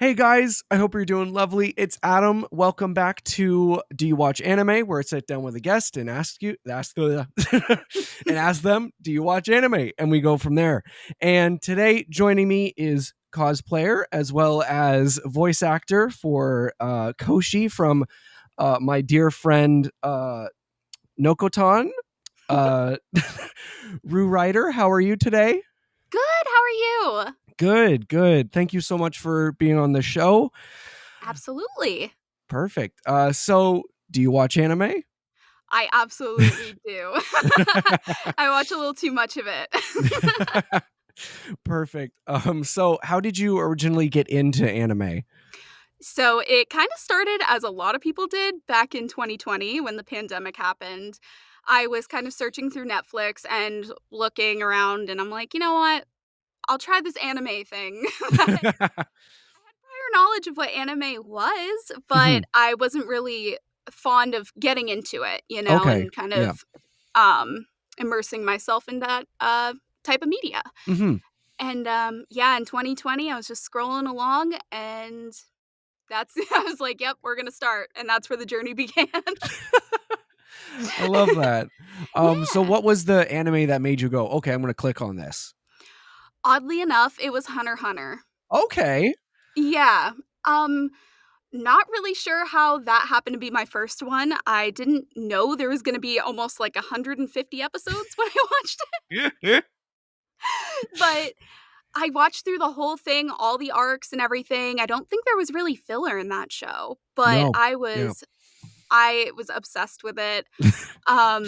Hey guys, I hope you're doing lovely. It's Adam. Welcome back to Do You Watch Anime, where I sit down with a guest and ask them, Do you watch anime? And we go from there. And today joining me is Cosplayer as well as voice actor for Koshi from my dear friend Nokotan. Uh Roo Ryder, how are you today? Good. How are you? Good, good. Thank you so much for being on the show. Absolutely. Perfect. So do you watch anime? I absolutely do. I watch a little too much of it. Perfect. So how did you originally get into anime? So it kind of started as a lot of people did back in 2020 when the pandemic happened. I was kind of searching through Netflix and looking around, and I'm like, you know what? I'll try this anime thing. I had prior knowledge of what anime was, but Mhm. I wasn't really fond of getting into it, Okay. and kind Yeah. of immersing myself in that type of media. Mhm. And yeah, in 2020, I was just scrolling along, and that's I was like, "Yep, we're gonna start," and that's where the journey began. I love that. So Yeah. what was the anime that made you go, "Okay, I'm gonna click on this"? Oddly enough, it was Hunter x Hunter. Okay. Yeah. Um, Not really sure how that happened to be my first one. I didn't know there was gonna be almost, like, 150 episodes when I watched it, but I watched through the whole thing, all the arcs and everything. I don't think there was really filler in that show, but No. I Yeah. was I was obsessed with it. Um,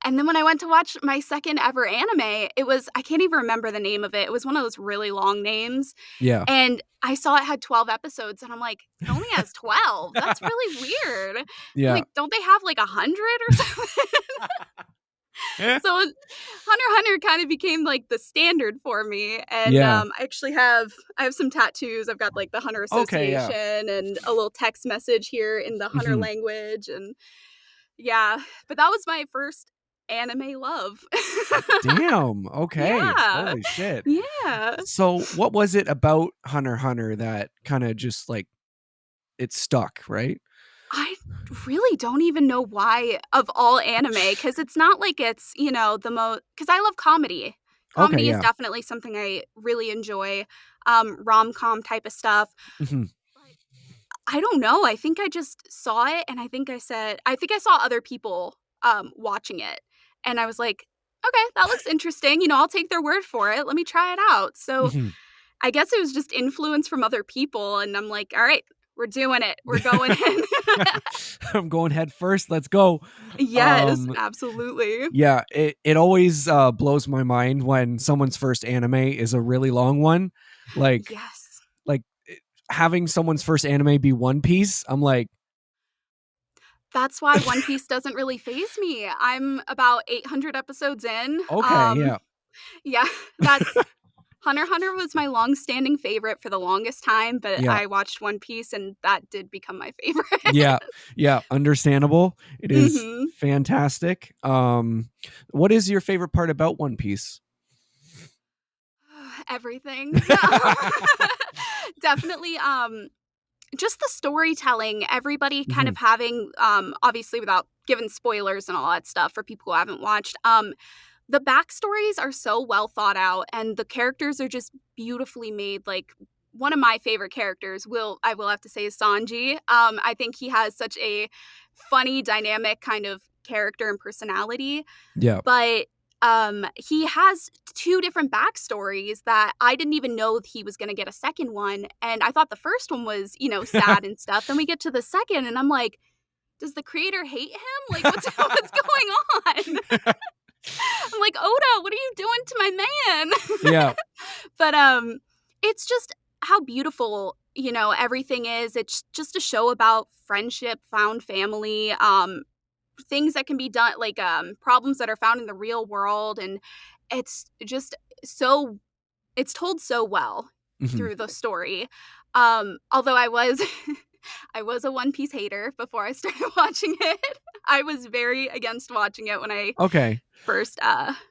and then when I went to watch my second ever anime, it was I can't even remember the name of it. It was one of those really long names, Yeah. and I saw it had 12 episodes, and I'm like, "It only has 12? That's really weird." I'm Yeah. like, "Don't they have, like, 100 or something?" So, Hunter x Hunter kinda became, like, the standard for me, and, Yeah. I have some tattoos. I've got, like, the Hunter Okay, yeah. Association and a little text message here in the Hunter Mhm. language, and yeah, but that was my first anime love. Damn. Okay. Yeah. Holy shit. Yeah. So what was it about Hunter x Hunter that kinda just, like, it stuck, right? I really don't even know why of all anime, because it's not like it's, the most. Because I love comedy. Okay, Comedy is yeah. definitely something I really enjoy, rom-com type of stuff, Mhm. but I don't know, I think I just saw it, and I think I saw other people, watching it, and I was like, "Okay, that looks interesting, I'll take their word for it, let me try it out." So, Mhm. I guess it was just influence from other people, and I'm like, "Alright, we're doing it, we're going in." I'm going head first. Let's go. Yes, Um, absolutely. yeah, it always blows my mind when someone's first anime is a really long one. Like Yes. like having someone's first anime be One Piece. I'm like, That's why One Piece doesn't really faze me. I'm about 800 episodes in. okay, yeah, Yeah, that's Hunter x Hunter was my long-standing favorite for the longest time, but yeah, I watched One Piece, and that did become my favorite. yeah, yeah. Understandable. It is Mhm. fantastic. What is your favorite part about One Piece? Everything. Definitely, just the storytelling, everybody kind Mhm. of having, obviously without giving spoilers and all that stuff for people who haven't watched, the backstories are so well thought out, and the characters are just beautifully made. Like, one of my favorite characters, I will have to say, is Sanji. I think he has such a funny, dynamic kind of character and personality, Yeah. but he has two different backstories that I didn't even know he was going to get a second one, and I thought the first one was, sad and stuff. Then we get to the second, and I'm like, does the creator hate him? Like, what's what's going on? I'm like, Oda, what are you doing to my man? Yeah. But it's just how beautiful, everything is. It's just a show about friendship, found family, things that can be done, like problems that are found in the real world, and it's just so it's told so well Mhm. through the story. Although I was a One Piece hater before I started watching it. I was very against watching it when I Okay. first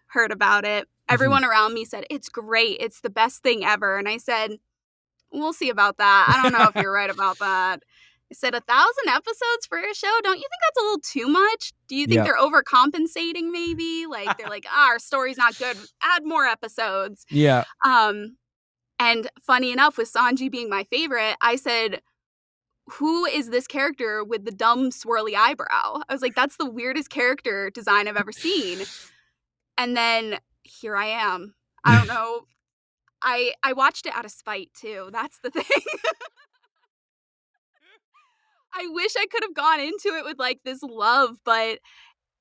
heard about it. Mhm. Everyone around me said, "It's great. It's the best thing ever." And I said, We'll see about that. I don't know if you're right about that. I said 1,000 episodes for a show. Don't you think that's a little too much? Do you think Yep. they're overcompensating maybe? Like they're like, our story's not good. Add more episodes. Yeah. And funny enough, with Sanji being my favorite, I said, who is this character with the dumb swirly eyebrow? I was like, that's the weirdest character design I've ever seen. And then here I am. I don't know. I watched it out of spite too. That's the thing. I wish I could have gone into it with like this love, but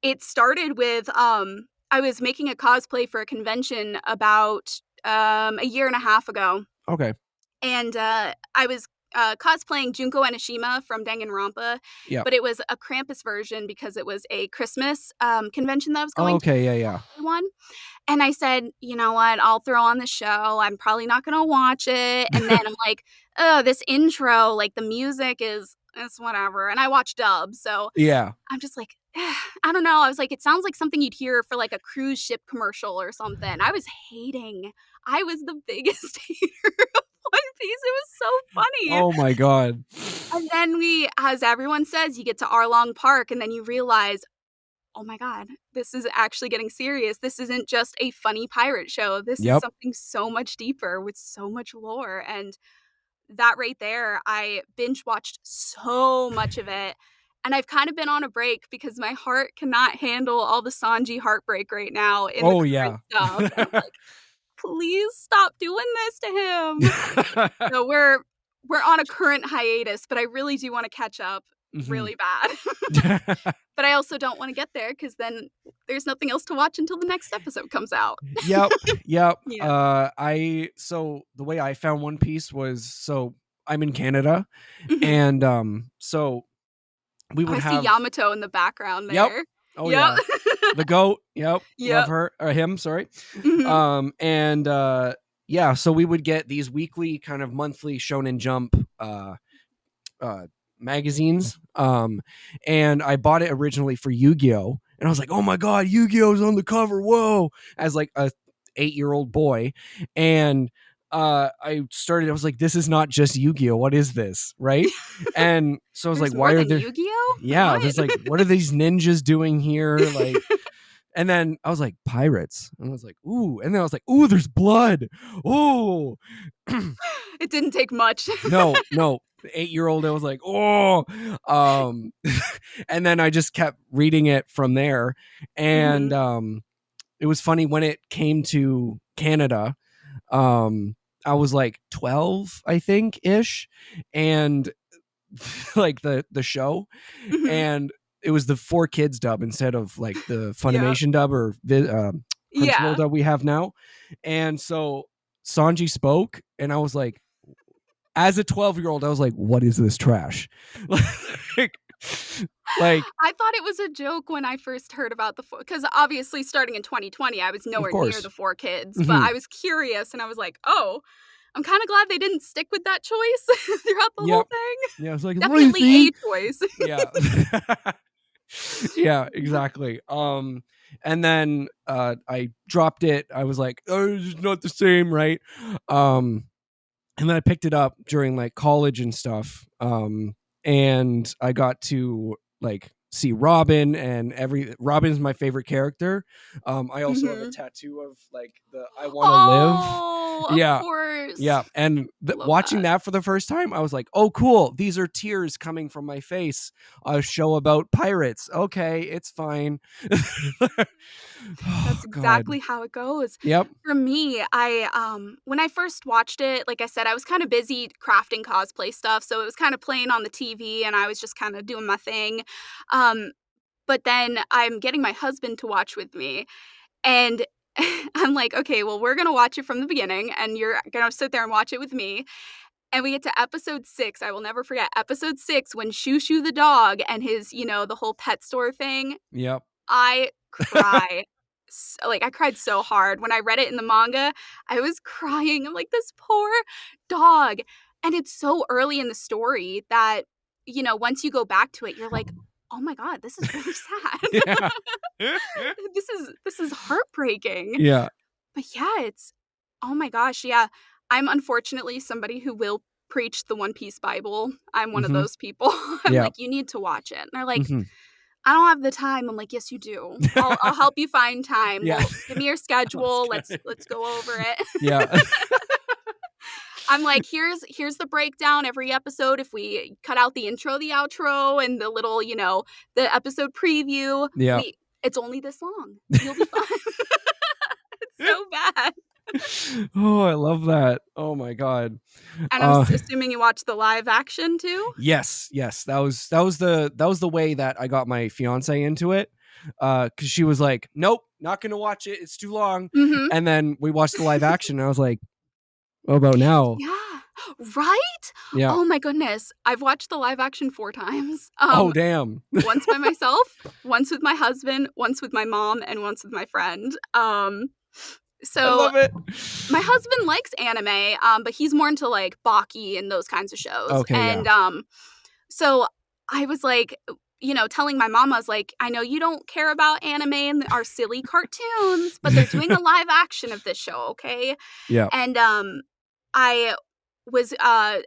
it started with I was making a cosplay for a convention about a year and a half ago. Okay. And I was cosplaying Junko Enoshima from Danganronpa, Yep. but it was a Krampus version because it was a Christmas convention that I was going to, Okay. Yeah. Yeah. one. And I said, you know what? I'll throw on the show. I'm probably not going to watch it. And then I'm like, oh, this intro, like the music is it's whatever. And I watch dub, so Yeah. I'm just like, I don't know. I was like, it sounds like something you'd hear for like a cruise ship commercial or something. I was hating. I was the biggest hater of One Piece. It was so funny. Oh my god. And then as everyone says, you get to Arlong Park and then you realize, oh my god, this is actually getting serious. This isn't just a funny pirate show. This is Yep. something so much deeper with so much lore. And that right there, I binge watched so much of it. And I've kind of been on a break because my heart cannot handle all the Sanji heartbreak right now in the Oh current yeah. stuff. And I'm like, please stop doing this to him. So we're on a current hiatus, but I really do want to catch up Mhm. really bad. But I also don't want to get there because then there's nothing else to watch until the next episode comes out. Yep. Yep. Yeah. So the way I found One Piece was I'm in Canada, Mhm. and so we Oh, would I see have. Yamato in the background Yep. there. Oh Yep. yeah. The goat. Yep. Love Yep. her or him, sorry. Mhm. And yeah, so we would get these weekly kind of monthly Shonen Jump uh magazines. And I bought it originally for Yu-Gi-Oh! And I was like, oh my god, Yu-Gi-Oh's on the cover, whoa, as like a 8-year-old boy. And I was like, this is not just Yu-Gi-Oh! What is this? Right? And so I was like, There's why more are than there Yu-Gi-Oh? yeah, What? there's like, what are these ninjas doing here? Like, and then I was like, pirates. And I was like, ooh. And then I was like, ooh, there's blood. Ooh. It didn't take much. No, no. 8-year-old, I was like, oh. Um, and then I just kept reading it from there. And Mhm. it was funny when it came to Canada. Um, I was like 12, I think, ish. And like the show. Mhm. And it was the 4 Kids dub instead of like the Yep. Funimation dub or Crunchyroll Yeah. dub we have now. And so Sanji spoke, and I was like, as a 12-year-old, I was like, what is this trash? like, like, I thought it was a joke when I first heard about the 4 because obviously starting in 2020, I was of nowhere near course. the 4 Kids, but Hmm. I was curious and I was like, "Oh, I'm kinda glad they didn't stick with that choice throughout the whole Yep. thing." Yeah, I was like, Definitely Luffy. a choice. Yeah. Yeah, exactly. And then I dropped it. I was like, oh, it's not the same, right? Um, and then I picked it up during like college and stuff. And I got to like see Robin, and Robin's my favorite character. I also have a Mhm. tattoo of like the I want to live. Oh, of Yeah. course. Yeah, and Love watching that. that for the first time, I was like, "Oh, cool! These are tears coming from my face. A show about pirates. Okay, it's fine." Oh That's God. exactly how it goes. Yep. For me, when I first watched it, like I said, I was kinda busy crafting cosplay stuff, so it was kinda playing on the TV and I was just kinda doing my thing. Um, but then I'm getting my husband to watch with me, and I'm like, "Okay, well, we're gonna watch it from the beginning, and you're gonna sit there and watch it with me." And we get to episode 6, I will never forget episode 6 when Shoo Shoo the dog and his, the whole pet store thing. Yep. I cry. Like, I cried so hard. When I read it in the manga, I was crying. I'm like, "This poor dog." And it's so early in the story that, once you go back to it, you're like, "Oh my god, this is really sad." Yeah. This is heartbreaking. Yeah. But yeah, it's oh my gosh, yeah. I'm unfortunately somebody who will preach the One Piece Bible. I'm one of Mhm. those people. I'm Yeah. like, "You need to watch it." And they're like, Mhm. "I don't have the time." I'm like, "Yes, you do. I'll help you find time. Yeah. Well, give me your That's schedule. good. Let's go over it." Yeah. I'm like, "Here's the breakdown every episode. If we cut out the intro, the outro, and the little, the episode preview, Yeah. we it's only this long. You'll be fine." It's so bad. Oh, I love that. Oh my god. And I'm Uh, assuming you watched the live action too? yes, yes. That was the way that I got my fiance into it. Cuz she was like, "Nope, not going to watch it. It's too long." Mhm. And then we watched the live action and I was like, "What about now?" Yeah. Right? Yeah. Oh my goodness. I've watched the live action 4 times. Oh, damn. Once by myself, once with my husband, once with my mom, and once with my friend. I So love it. my husband likes anime, but he's more into, like, Baki and those kinds of shows, Okay, yeah. and, so I was, like, telling my mom, I was like, "I know you don't care about anime and our silly cartoons, but they're doing a live action of this show, okay?" Yeah. And, I was,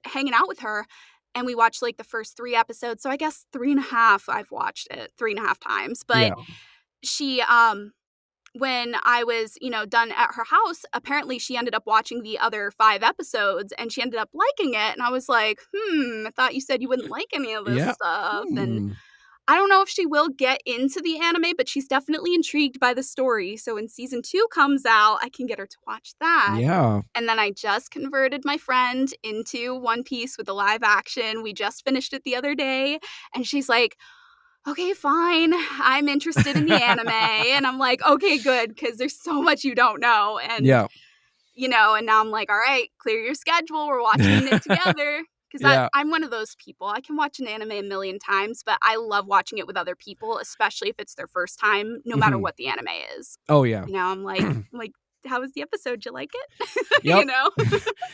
hanging out with her, and we watched, like, the first 3 episodes, so I guess 3 and a half I've watched it 3 and a half times, but Yeah. she, when I was, done at her house, apparently she ended up watching the other 5 episodes, and she ended up liking it, and I was like, I thought you said you wouldn't like any of this Yeah. stuff," and Hmm. I don't know if she will get into the anime, but she's definitely intrigued by the story, so when season 2 comes out, I can get her to watch that. Yeah. And then I just converted my friend into One Piece with the live action. We just finished it the other day, and she's like, "Okay, fine. I'm interested in the anime." And I'm like, "Okay, good, because there's so much you don't know." And, Yeah. and now I'm like, "All right, clear your schedule. We're watching it together." Because Yeah. I'm one of those people. I can watch an anime a million times, but I love watching it with other people, especially if it's their first time, no matter Mhm. what the anime is. Oh, yeah. I'm like, "How was the episode? Did you like it?" Yep. You know?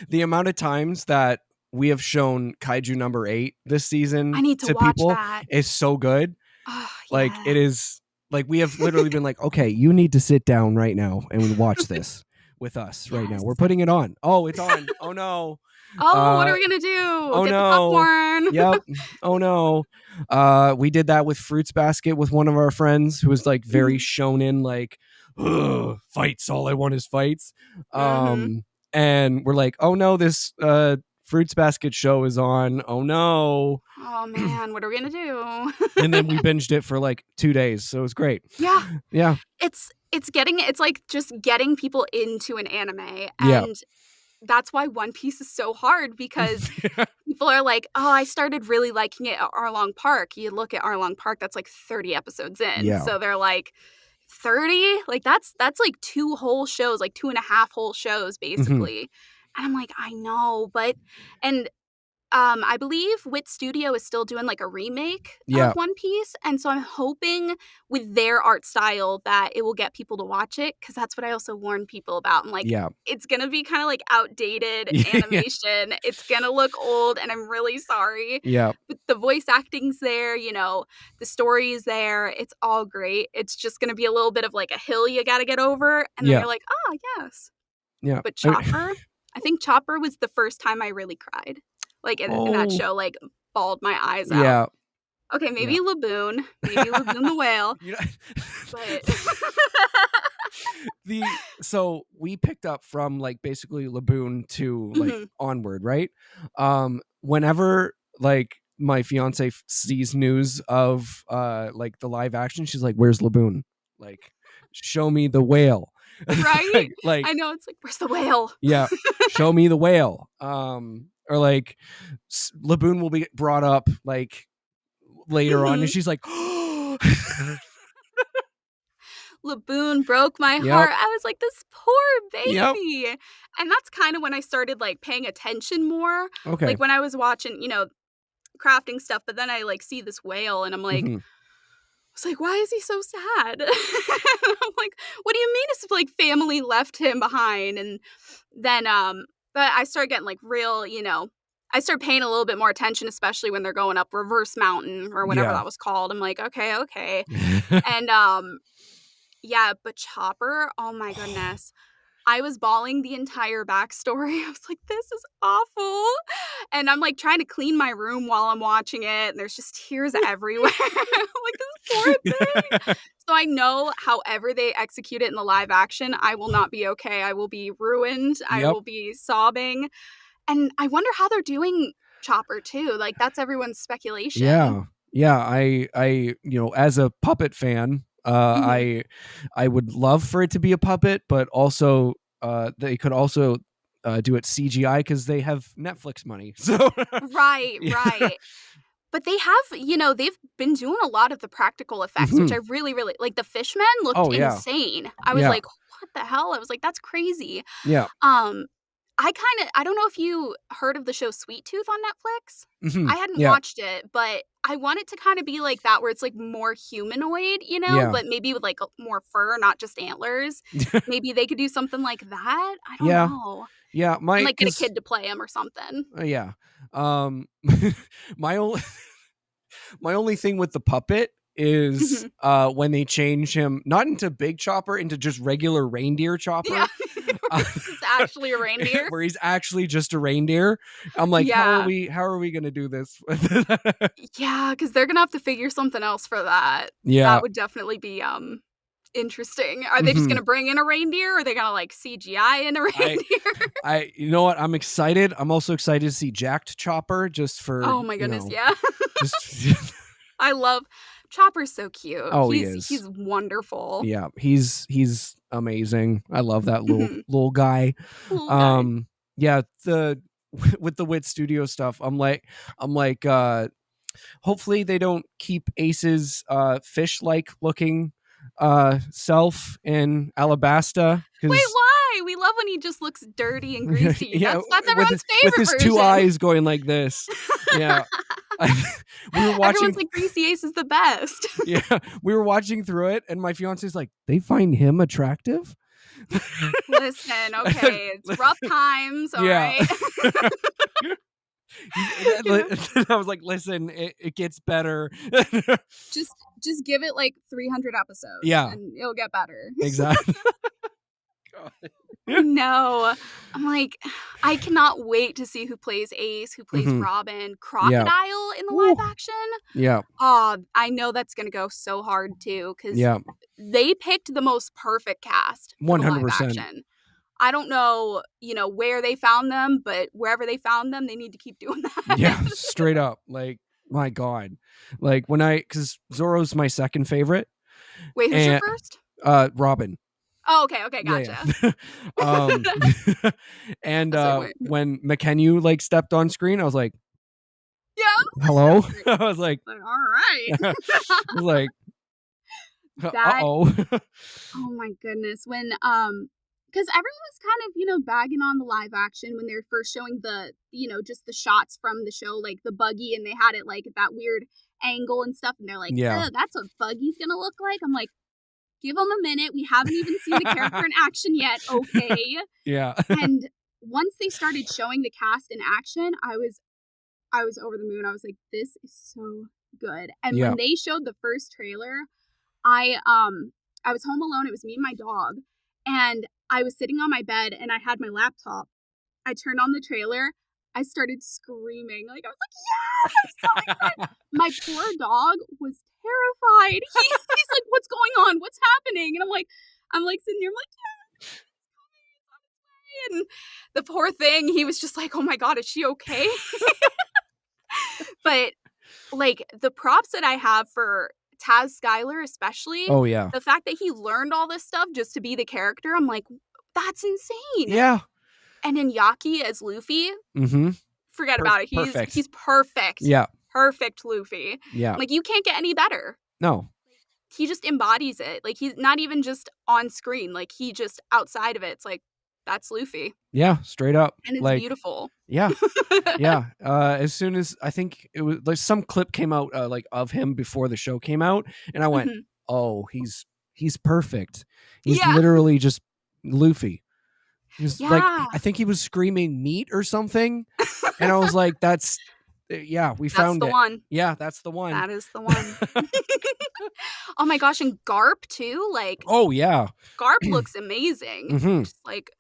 The amount of times that we have shown Kaiju number 8 this I season need to to watch people that. is so good. Oh, Like, yeah. it is like, we have literally been like, "Okay, you need to sit down right now and watch this with us right now. Yes. We're putting it on." "Oh, it's on. Oh, no. "Oh, what are Uh, we gonna do? oh, Get the no. popcorn." Yep. Oh, no." We did that with Fruits Basket with one of our friends who was, like, very Mhm. shonen, like, "Ugh, fights, all I want is fights." Mhm. And we're like, "Oh, no, this, Fruits Basket show is on. Oh, no." Oh, man, what are we gonna do? And then we binged it for, like, 2 days, so it was great. Yeah. Yeah. It's like just getting people into an anime, Yeah. and that's why One Piece is so hard because people are like, "Oh, I started really liking it at Arlong Park." You look at Arlong Park, that's like 30 episodes in. Yeah. So they're like, 30? Like that's like 2 whole shows, like 2 and a half whole shows Mhm. basically. And I'm like, "I know, but," and I believe Wit Studio is still doing, like, a remake of Yeah. One Piece, and so I'm hoping with their art style that it will get people to watch it, because that's what I also warn people about. I'm like, Yeah. "It's gonna be kinda, like, outdated Yeah. animation, it's gonna look old, and I'm really sorry." Yeah. But the voice acting's there, the story is there, it's all great. It's just gonna be a little bit of, like, a hill you gotta get over, and then Yeah. you're like, "Ah, yes." Yeah. But I think Chopper was the first time I really cried, like, in that Oh, show, like, bawled my eyes out. yeah. Okay, Yeah. maybe Laboon the whale, You know but so we picked up from, like, basically Laboon to, like, Mhm. onward, right? Whenever, like, my fiance sees news of, like, the live action, she's like, "Where's Laboon? Like, show me the whale." Right? Like, I know, it's like, "Where's the whale?" yeah, show me the whale. Or, like, Laboon will be brought up, like, later on, and Mhm. she's like, Laboon broke my "Yep, heart. I was like, "This poor yep, baby," and that's kinda when I started, like, paying attention more, okay." like, when I was watching, crafting stuff, but then I, like, see this whale, and Mhm. I was like, "Why is he so sad?" I'm like, "What do you mean his, like, family left him behind?" And then, but I started getting, like, real, I started paying a little bit more attention, especially when they're going up Reverse Mountain or whatever Yeah. that was called. I'm like, "Okay, okay." And, yeah, but Chopper, oh my goodness. I was bawling the entire backstory. I was like, "This is awful." And I'm, like, trying to clean my room while I'm watching it, and there's just tears everywhere. I'm like, "This poor thing." So I know however they execute it in the live action, I will not be okay. I will be ruined. I Yep. will be sobbing. And I wonder how they're doing Chopper too. Like, that's everyone's speculation. Yeah. Yeah, as a puppet fan, Mhm. I would love for it to be a puppet, but also they could also do it CGI because they have Netflix money. So Right, yeah. right. But they have, they've been doing a lot of the practical effects, which Mhm. I really, really like. The Fishmen looked Oh yeah. insane. I was Yeah. like, "What the hell?" I was like, "That's crazy." Yeah. Um, I don't know if you heard of the show Sweet Tooth on Netflix? Mhm. I hadn't Yeah. watched it, but I want it to kinda be like that, where it's, like, more humanoid, Yeah. but maybe with, like, more fur, not just antlers. Maybe they could do something like that? I don't Yeah. know. Yeah, And, my like, get a cuz kid to play him or something. yeah. Um my only my only thing with the puppet is Mhm. when they change him not into Big Chopper, into just regular reindeer Yeah. Chopper. Where he's just actually a reindeer. Where he's actually just a reindeer. I'm like, Yeah. how are we gonna do this? Yeah, because 'cause they're gonna have to figure something else for that. Yeah. That would definitely be, interesting. Are they just Mhm. gonna bring in a reindeer, or are they gonna, like, CGI in a I reindeer? you know what? I'm excited. I'm also excited to see Jacked Chopper just for, Oh my goodness, yeah. just I love Chopper's so cute. oh, he He's is. wonderful. Yeah, he's amazing. I love that Mhm. little guy. Little guy. Um, yeah, the with the Wit Studio stuff, I'm like, hopefully they don't keep Ace's fish-like looking self in Alabasta Wait, because why? We love when he just looks dirty and greasy. yeah, That's everyone's with favorite his two version. eyes going like this. Yeah. We were Everyone's watching like, "Greasy Ace is the best." yeah, we were watching through it and my fiance's like, "They find him attractive?" Listen, okay, it's rough times, Yeah. alright? Yeah. I was like, "Listen, it gets better." Just give it, like, 300 episodes, Yeah, and it'll get better. exactly. I know. I'm like, I cannot wait to see who plays Ace, who plays Mhm. Robin, Yeah. Crocodile in the live Woo. action. Yeah. Oh, I know that's gonna go so hard too, because Yeah. they picked the most perfect cast for the live 100%. action. I don't know, where they found them, but wherever they found them, they need to keep doing that. Yeah, straight up. Like, my god. Like, when I cuz Zorro's my second favorite, Wait, who's your and first? Robin. Oh, okay, okay, Yeah, gotcha. yeah. Um, and, I was like, "Wait." when McKennu, like, stepped on screen, I was like, Yeah, "Hello?" like, I was like "Alright." I was like, That "Uh-oh." Oh my goodness. Because everyone was kind of, bagging on the live action when they were first showing just the shots from the show, like the buggy, and they had it like at that weird angle and stuff, and they're like, Yeah. "Oh, that's what Buggy's gonna look like." I'm like, "Give them a minute. We haven't even seen the character in action yet, okay?" Yeah. And once they started showing the cast in action, I was over the moon. I was like, "This is so good." And Yeah. when they showed the first trailer, I was home alone. It was me and my dog, and I was sitting on my bed and I had my laptop. I turned on the trailer. I started screaming. Like I was like, "Yes, I'm so excited." My poor dog was terrified. He's like, "What's going on? What's happening?" And I'm like sitting here, I'm like, "Yeah," and the poor thing, he was just like, "Oh my god, is she okay?" But like the props that I have for Taz Skylar, especially Oh, yeah. the fact that he learned all this stuff just to be the character, I'm like, that's insane. Yeah. And then Yaki as Luffy, Mhm. forget about it. Perfect. He's perfect. Yeah. Perfect Luffy. Yeah. Like you can't get any better. No. He just embodies it. Like he's not even just on screen. Like he just outside of it. It's like that's Luffy. Yeah, straight up. And it's Like, beautiful. yeah. Yeah. As soon as I think it was like some clip came out like of him before the show came out, and I went, Mhm. "Oh, he's perfect. He's Yeah. literally just Luffy." He's like, Yeah. I think he was screaming meat or something, and I was like, "That's yeah, we That's found the it. one. Yeah, that's the one." That is the one. Oh my gosh, and Garp too, like, Oh yeah. Garp looks amazing. Mhm. Just like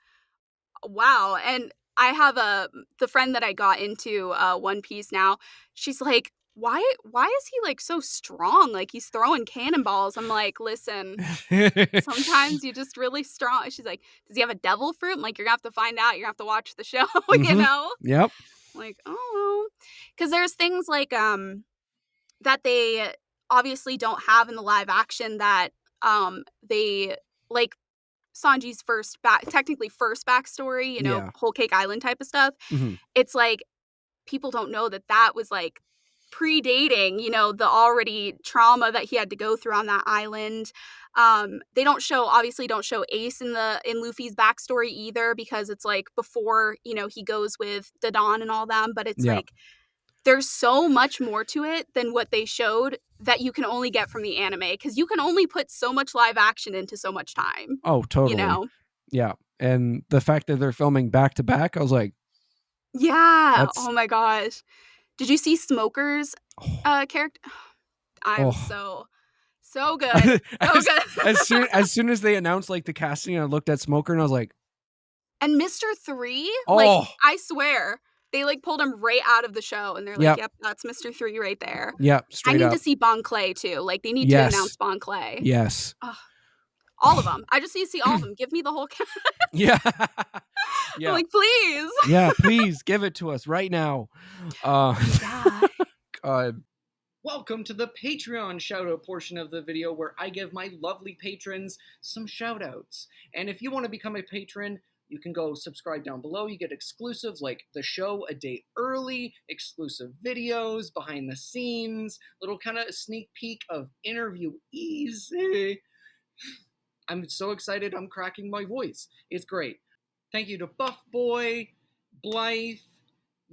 wow. And I have the friend that I got into One Piece now. She's like, why is he like so strong? Like he's throwing cannonballs. I'm like, listen, sometimes you're just really strong. She's like, does he have a devil fruit? I'm like, you're gonna have to find out. You're gonna have to watch the show, you Hmm. know? Yep. I'm like, oh, because there's things like that they obviously don't have in the live action that they like Sanji's technically first backstory, Yeah. Whole Cake Island type of stuff. Hmm. It's like people don't know that that was like predating, the already trauma that he had to go through on that island. They obviously don't show Ace in Luffy's backstory either because it's like before, he goes with Dadan and all them, but it's Yeah. like there's so much more to it than what they showed that you can only get from the anime because you can only put so much live action into so much time, Oh, you totally. know? Yeah. And the fact that they're filming back to back, I was like, Yeah. that's Oh my gosh. Did you see Smoker's character? I'm oh. so good. So as, good. as soon as they announced like the casting, I looked at Smoker and I was like, And Mr. 3, like, oh, I swear, they like pulled him right out of the show and they're like, yep, yep, that's Mr. 3 right there. yep, I straight need to up. see Bon Clay too. Like, they need to Yes, announce Bon Clay. yes. Ugh, all of them. I just need to see all of them. Give me the whole cast. Yeah. I'm Yeah. like, please. Yeah, please give it to us right now. Yeah. God. Welcome to the Patreon shoutout portion of the video where I give my lovely patrons some shoutouts. And if you want to become a patron, you can go subscribe down below. You get exclusives like the show a day early, exclusive videos, behind the scenes, little kind of sneak peek of interviewees. I'm so excited I'm cracking my voice. It's great. Thank you to Buff Boy, Blythe,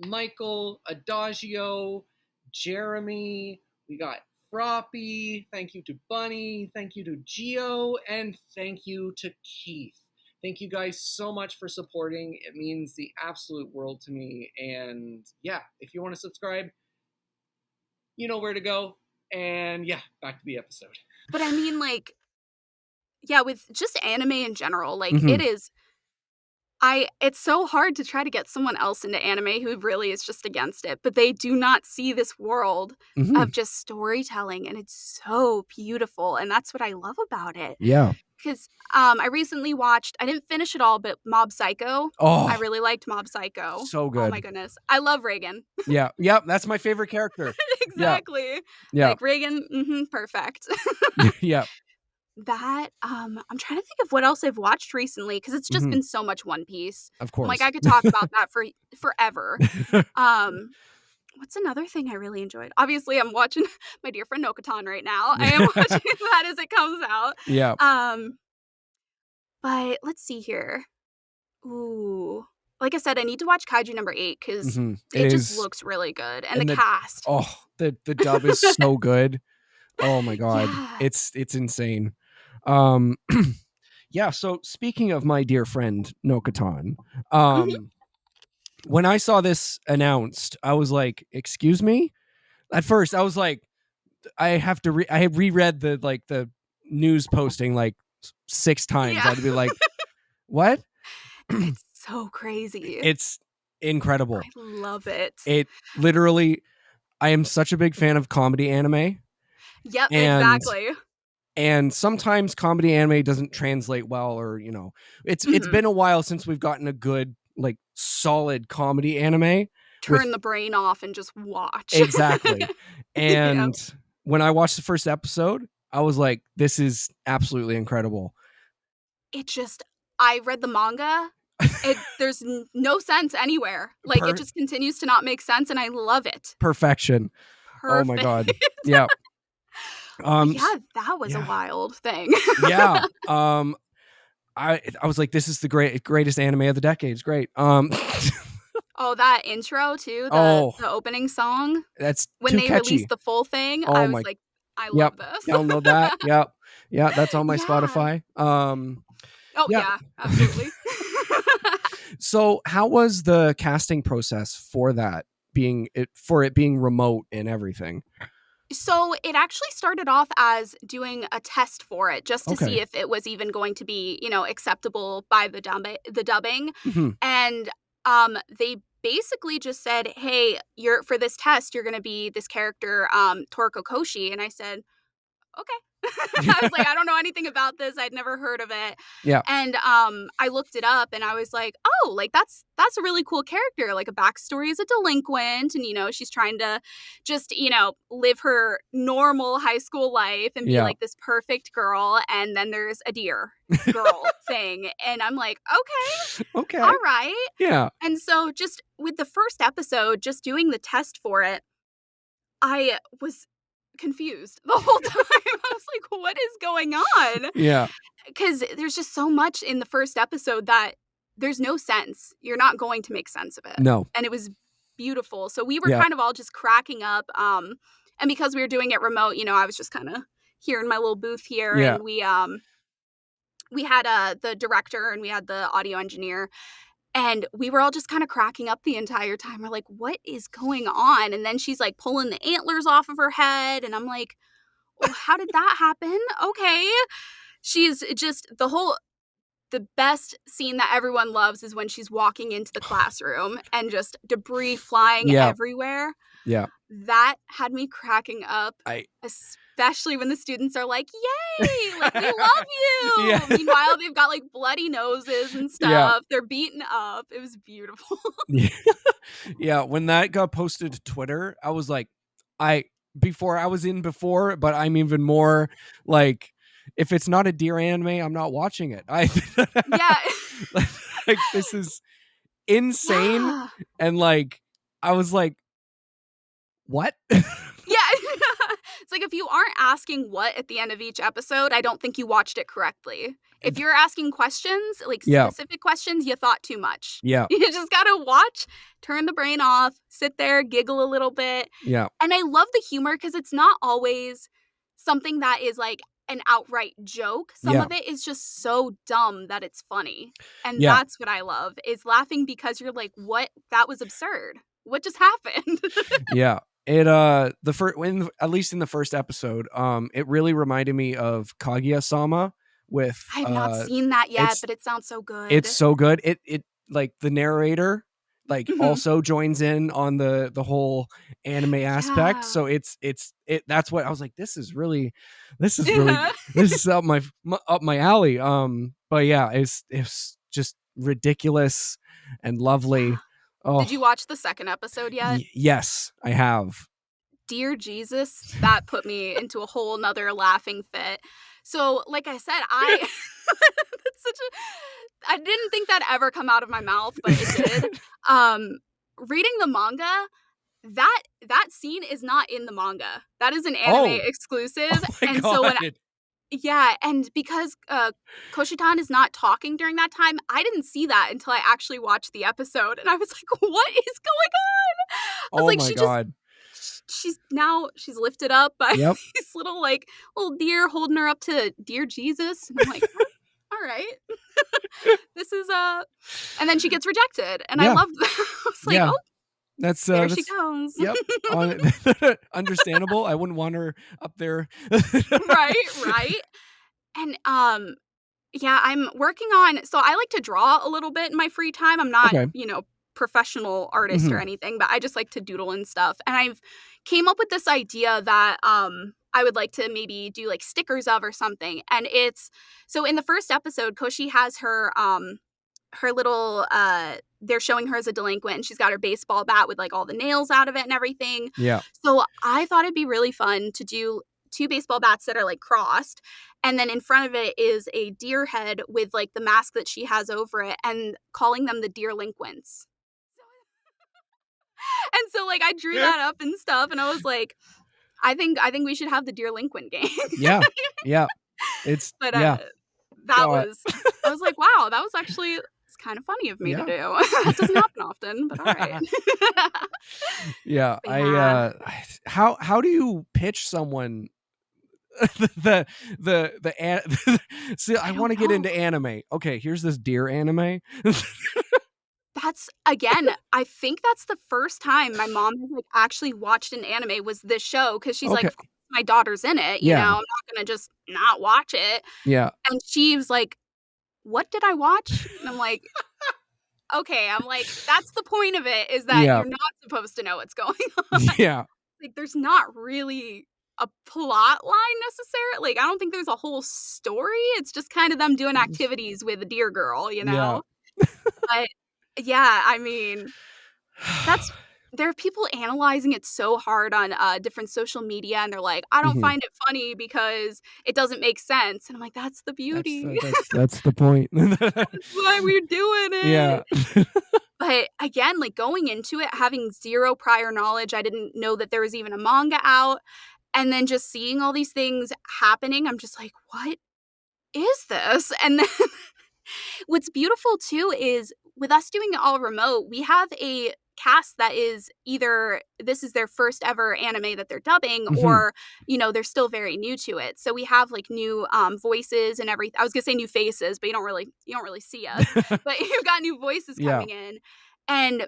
Michael, Adagio, Jeremy, we got Froppy, thank you to Bunny, thank you to Geo, and thank you to Keith. Thank you guys so much for supporting. It means the absolute world to me. And yeah, if you want to subscribe, you know where to go. And yeah, back to the episode. But I mean, like, yeah, with just anime in general, like, Mhm. it's so hard to try to get someone else into anime who really is just against it, but they do not see this world Mhm. of just storytelling, and it's so beautiful, and that's what I love about it. Yeah. Because I recently watched, I didn't finish it all, but Mob Psycho. I Oh, really liked Mob Psycho. so Oh my good. goodness. I love Reagan. Yeah. Yep. That's my favorite character. Yeah. Exactly. Yeah. Like Reagan, perfect. Yeah. That, I'm trying to think of what else I've watched recently because it's just Mhm. been so much One Piece. Of I'm like, course. I could talk about that for forever. Um, what's another thing I really enjoyed? Obviously, I'm watching my dear friend Nokotan right now. I am watching that as it comes out. Yeah. But let's see here. Ooh. Like I said, I need to watch Kaiju number 8 because Mhm. it It just is. looks really good. And And the cast. the dub is so good. Oh my god. Yeah. It's insane. Um yeah, so speaking of my dear friend Nokatan, when I saw this announced, I was like, "Excuse me?" At first, I was like, I had reread the news posting like 6 times. Yeah. I'd be like, "What?" It's so crazy. It's incredible. I love it. It literally I am such a big fan of comedy anime, Yep, and exactly. sometimes comedy anime doesn't translate well, or it's Mhm. been a while since we've gotten a good like solid comedy anime with Turn the brain off and just watch. exactly. Yep. And when I watched the first episode, I was like, this is absolutely incredible. I read the manga. There's no sense anywhere. Like, it Per- just continues to not make sense, and I love it. perfection. Oh my Perfect. god. Yeah. But yeah, that was a yeah. wild thing. Yeah. I was like, this is the greatest anime of the decade. It's great. Oh, that intro too, Oh, the opening song. that's When too they released catchy. the full thing, Oh I was my. like, I Yep. love this. Download that. Yep. Yeah, that's on my Yeah. Oh, Yeah. yeah, absolutely. So, how was the casting process for that being remote and everything? So it actually started off as doing a test for it just to Okay. see if it was even going to be, acceptable by the dubbing. Mhm. And they basically just said, "Hey, you're for this test, you're going to be this character Toriko Koshi." And I said, "Okay." I was like, "I don't know anything about this. I'd never heard of it." Yeah. And I looked it up and I was like, "Oh, like that's a really cool character. Like a backstory as a delinquent and she's trying to just, live her normal high school life and be Yeah. like this perfect girl and then there's a deer girl thing." And I'm like, "Okay, all Okay. right." Yeah. And so just with the first episode, just doing the test for it, I was confused the whole time. I was like, "What is going on?" Yeah. Because there's just so much in the first episode that there's no sense. You're not going to make sense of it. No. And it was beautiful. So we were Yeah. kind of all just cracking up. And because we were doing it remote, I was just kind of here in my little booth here, Yeah. and we had the director and we had the audio engineer, and we were all just kind of cracking up the entire time. We're like, "What is going on?" And then she's like pulling the antlers off of her head, and I'm like, "Oh, how did that happen?" Okay. She's just the best scene that everyone loves is when she's walking into the classroom and just debris flying Yeah. everywhere. Yeah. That had me cracking up, I especially when the students are like, "Yay! Like, we love you!" Yeah. Meanwhile, they've got, like, bloody noses and Yeah. stuff. They're beaten up. It was beautiful. Yeah. Yeah, when that got posted to Twitter, I was like, before I was in before, but I'm even more like, if it's not a deer anime, I'm not watching it. Yeah. Like, this is insane, Yeah. and, like, I was like, "What?" Yeah. It's like if you aren't asking what at the end of each episode, I don't think you watched it correctly. If you're asking questions, like Yeah. specific questions, you thought too much. Yeah. You just gotta watch, turn the brain off, sit there, giggle a little bit. Yeah. And I love the humor because it's not always something that is like an outright joke. Some Yeah. of it is just so dumb that it's funny. And Yeah. that's what I love, is laughing because you're like, "What? That was absurd. What just happened?" Yeah. It the first when at least in the first episode, it really reminded me of Kaguya-sama with I have not seen that yet, it's but it sounds so good. it's so good. It like the narrator like Mhm. also joins in on the whole anime aspect. Yeah. So it's it that's what I was like, this is really Yeah. this is up my alley. But yeah, it's just ridiculous and Yeah. lovely. Oh, Did you watch the second episode yet? yes, I have. Dear Jesus, that put me into a whole 'nother laughing fit. So, like I said, I that's such a I didn't think that'd ever come out of my mouth, but it did. Um, Reading the manga, that scene is not in the manga. That is an anime Oh, exclusive, oh my and so when god. yeah, and because, Koshitan is not talking during that time, I didn't see that until I actually watched the episode, and I was like, "What is going on?" I was Oh like, my god. she's lifted up by Yep. these little deer holding her up to dear Jesus, and I'm like, "All right, this is, and then she gets rejected, and I Yeah. love that. I was like, Yeah. "Oh, there she That's goes." yep. Understandable. I wouldn't want her up there. Right, right, and, yeah, I'm working on so I like to draw a little bit in my free time. I'm not, Okay. professional artist or Mhm. anything, but I just like to doodle and stuff. And I've came up with this idea that I would like to maybe do like stickers of or something. And it's so in the first episode, Koshi has her little they're showing her as a delinquent and she's got her baseball bat with like all the nails out of it and everything. Yeah. So I thought it'd be really fun to do two baseball bats that are like crossed, and then in front of it is a deer head with like the mask that she has over it and calling them the deerlinquents. And so like I drew that up and stuff and I was like, I think we should have the deerlinquent gang. Yeah. Yeah. It's But yeah. that God. was I was like, wow, that was actually it's kind of funny of me to Yeah. do. That doesn't happen often, but all right. Yeah. But yeah. How do you pitch someone see, I I want don't to get know. into anime. Okay, here's this deer anime. That's again, I think that's the first time my mom has, like, actually watched an anime was this show because she's like, Okay. "Of course my daughter's in it, you know, Yeah. I'm not gonna just not watch it." Yeah. And she was like, "What did I watch?" And I'm like, "Okay." I'm like, "That's the point of it, is that Yeah. you're not supposed to know what's going on." Yeah. Like, there's not really a plot line necessarily. Like, I don't think there's a whole story, it's just kind of them doing activities with a deer girl, you Yeah. know? But, yeah, I mean, that's there are people analyzing it so hard on, different social media, and they're like, "I don't Mhm. find it funny because it doesn't make sense." And I'm like, "That's the That's beauty. the that's the point. That's why we're doing Yeah. it." But, again, like, going into it, having 0 prior knowledge, I didn't know that there was even a manga out, and then just seeing all these things happening, I'm just like, "What is this?" And then what's beautiful too is with us doing it all remote, we have a cast that is either this is their first ever anime that they're dubbing, Mhm. or they're still very new to it. So we have like new voices and everything. I was gonna say new faces, but you don't really see us. But you've got new voices Yeah. coming in. And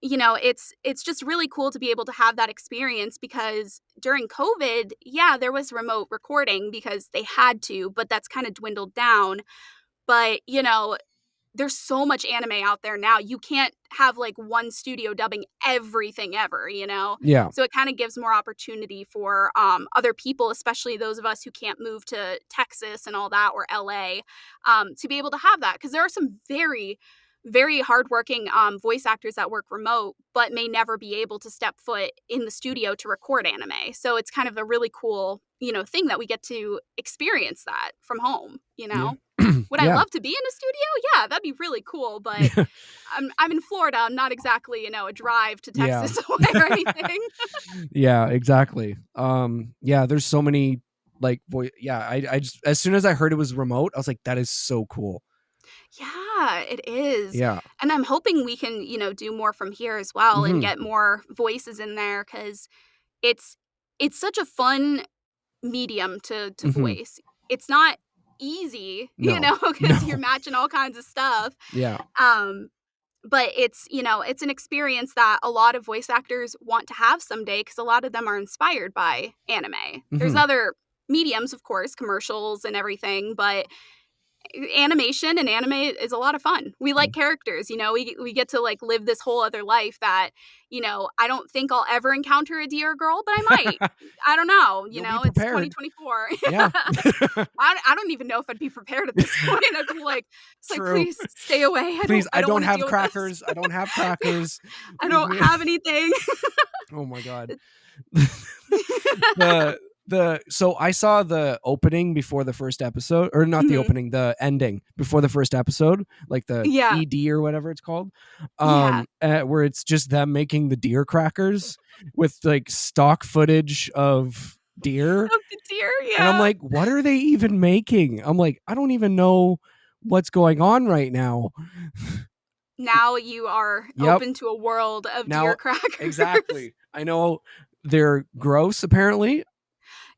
it's just really cool to be able to have that experience because during COVID, yeah, there was remote recording because they had to, but that's kind of dwindled down. But, there's so much anime out there now. You can't have like one studio dubbing everything ever, you know? Yeah. So it kind of gives more opportunity for other people, especially those of us who can't move to Texas and all that or LA, to be able to have that. Because there are some very, very hardworking voice actors that work remote, but may never be able to step foot in the studio to record anime. So it's kind of a really cool, thing that we get to experience that from home, you Yeah. know? Would I Yeah. love to be in a studio? Yeah, that'd be really cool, but I'm in Florida. I'm not exactly, a drive to Yeah. Texas away or anything. Yeah, exactly. Yeah, there's so many like yeah, I just as soon as I heard it was remote, I was like, that is so cool. Yeah, it is. Yeah. And I'm hoping we can, do more from here as well and Mhm. get more voices in there because it's it's such a fun medium to Mhm. voice. It's not easy, No. because you're No. matching all kinds of stuff. Yeah. Um, but it's an experience that a lot of voice actors want to have someday because a lot of them are inspired by anime. There's Mhm. other mediums, of course, commercials and everything, but animation and anime is a lot of fun. We like characters, we get to like live this whole other life that, I don't think I'll ever encounter a deer girl, but I might. I don't know, You'll be it's prepared. 2024. Yeah. I don't even know if I'd be prepared at this point. I'd be like, it's like, True. please stay away. I don't Please, I I don't don't want to have deal with this. crackers. I don't have crackers. I Leave don't me. have anything. Oh my god. the so I saw the opening before the first episode, or not the Mhm. opening, the ending before the first episode, like the Yeah. ED or whatever it's called. Yeah. Where it's just them making the deer crackers with like stock footage of deer. Of the deer, And I'm yeah. like, what are they even making? I'm like, I don't even know what's going on right now. Now you are Yep. open to a world of deer Now crackers. exactly. I know they're gross apparently.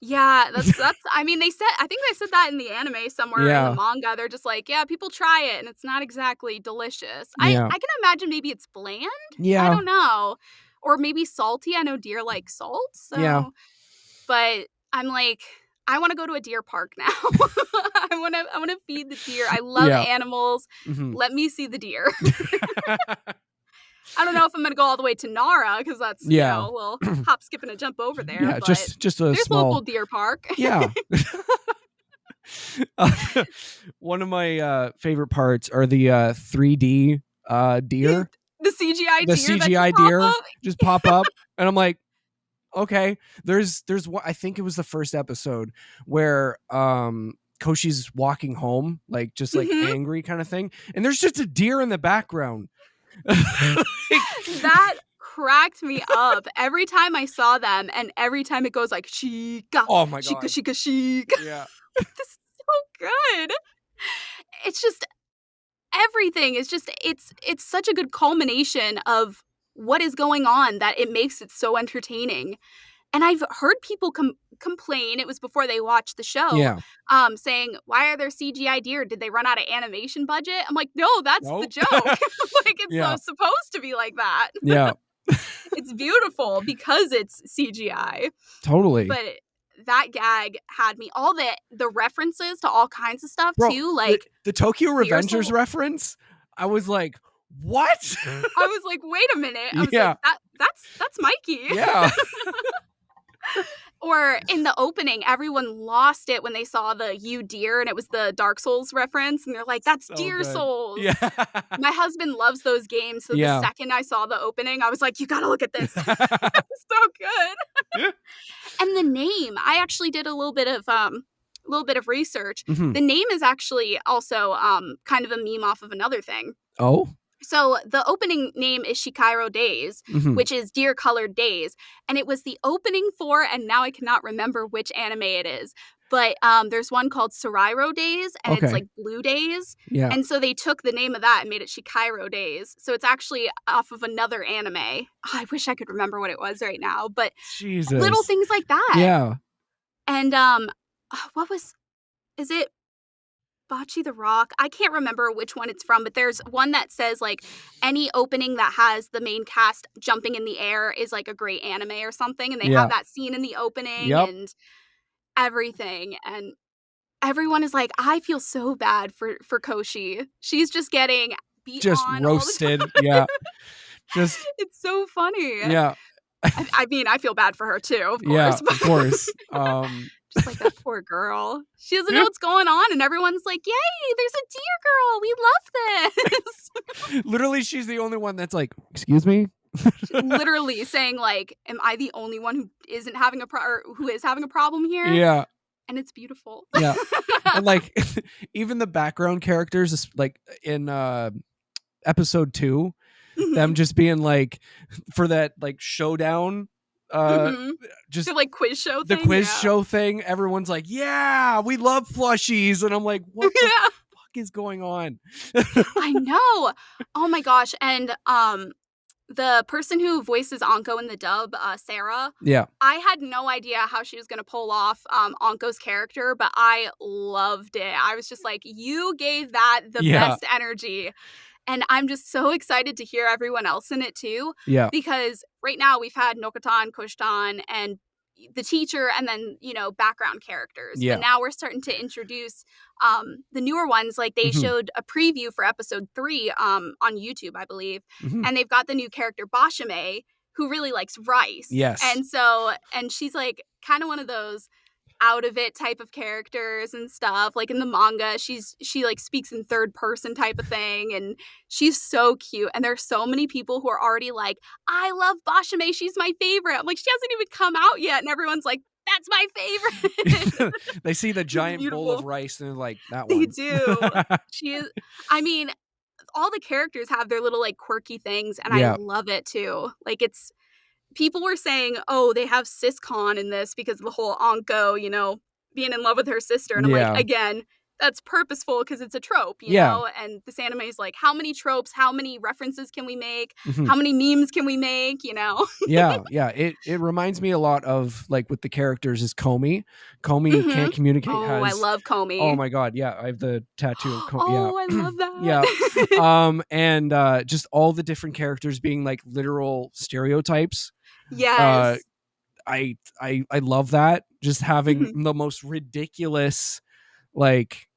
Yeah, that's I mean, I think they said that in the anime somewhere or in the Yeah. manga. They're just like, "Yeah, people try it and it's not exactly delicious." Yeah. I can imagine maybe it's bland? I Yeah. don't know. Or maybe salty. I know deer like salt, Yeah. so but I'm like, I wanna go to a deer park now. I wanna feed the deer. I love Yeah. animals. Mhm. Let me see the deer. I don't know if I'm gonna go all the way to Nara because that's, Yeah. a little hop, skip, and a jump over there, Yeah, but just a there's local small. deer park. Yeah. Uh, one of my, favorite parts are the, 3D, deer. The CGI The deer that just CGI pop deer up. just pop up, and I'm like, "Okay." There's one, I think it was the first episode where, Koshi's walking home, like, just, like, Mhm. angry kinda thing, and there's just a deer in the background. Like That cracked me up every time I saw them, and every time it goes like, "Chica, oh my chica, god. chica, chica." Yeah. This is so good. It's just everything is just it's such a good culmination of what is going on that it makes it so entertaining. And I've heard people complain. It was before they watched the show. Yeah. Saying, why are there CGI deer? Did they run out of animation budget? I'm like, no, that's the Nope. joke. Like, it's Yeah. supposed to be like that. Yeah. It's beautiful because it's CGI. Totally. But that gag had me. All the references to all kinds of stuff, Bro, too. Like, the Tokyo Deer Revengers Soul. reference, I was like, what? I was like, wait a minute. I was Yeah. like, that's Mikey. Yeah. Or in the opening, everyone lost it when they saw the "you deer" and it was the Dark Souls reference, and they're like, "That's So Deer good. Souls." Yeah. My husband loves those games, so Yeah. the second I saw the opening, I was like, "You gotta look at this." It's so good. Yeah. And the name, I actually did a little bit of research. Mhm. The name is actually also kind of a meme off of another thing. Oh? So the opening name is Shikairo Days, Mhm. which is Deer Colored Days. And it was the opening for, and now I cannot remember which anime it is, but there's one called Sarairo Days, and it's Okay. like Blue Days. Yeah. And so they took the name of that and made it Shikairo Days. So it's actually off of another anime. Oh, I wish I could remember what it was right now, but Jesus. little things like that. Yeah. And is it Bocce the Rock? I can't remember which one it's from, but there's one that says like any opening that has the main cast jumping in the air is like a great anime or something, and they Yeah. have that scene in the opening Yep. and everything, and everyone is like, I feel so bad for Koshi. She's just getting beat Just on all the roasted. time. Yeah. Just It's so funny. yeah. I mean, I feel bad for her too, of course. Yeah, but of course. just like that poor girl. She doesn't know what's going on, and everyone's like, yay, there's a deer girl. We love this. Literally, she's the only one that's like, excuse me? Literally saying, like, am I the only one who isn't having who is having a problem here? Yeah. And it's beautiful. Yeah. And like even the background characters, like in episode 2, them just being like for that like showdown just the like quiz show the thing. quiz Yeah. show thing, everyone's like, yeah, we love plushies, and I'm like, what the Yeah. fuck is going on? I know. Oh my gosh. And the person who voices Anko in the dub, Sarah, Yeah. I had no idea how she was going to pull off Anko's character, but I loved it. I was just like, you gave that the best energy. And I'm just so excited to hear everyone else in it too. Yeah. Because right now we've had Nokotan, Kushtan, and the teacher, and then, background characters. Yeah. But now we're starting to introduce the newer ones. Like they showed a preview for episode 3 on YouTube, I believe. And they've got the new character Bashime, who really likes rice. Yes. And she's like kind of one of those out of it type of characters and stuff. Like in the manga, she like speaks in third person type of thing, and she's so cute. And there's so many people who are already like, I love Bashime, she's my favorite. I'm like, she hasn't even come out yet, and everyone's like, that's my favorite. They see the giant bowl of beautiful. rice and they're like, that one. They do. She is. I mean, all the characters have their little like quirky things, and I love it too. Like it's. People were saying, oh, they have siscon in this because of the whole Anko, being in love with her sister. And I'm like, again, that's purposeful because it's a trope, you know? And this anime is like, how many tropes, how many references can we make? How many memes can we make, Yeah. It reminds me a lot of, like, with the characters is Komi. Komi can't communicate. Oh, I love Komi. Oh my God. Yeah. I have the tattoo of Komi. Oh, I love that. Yeah. And just all the different characters being like literal stereotypes. Yes. I love that. Just having the most ridiculous, like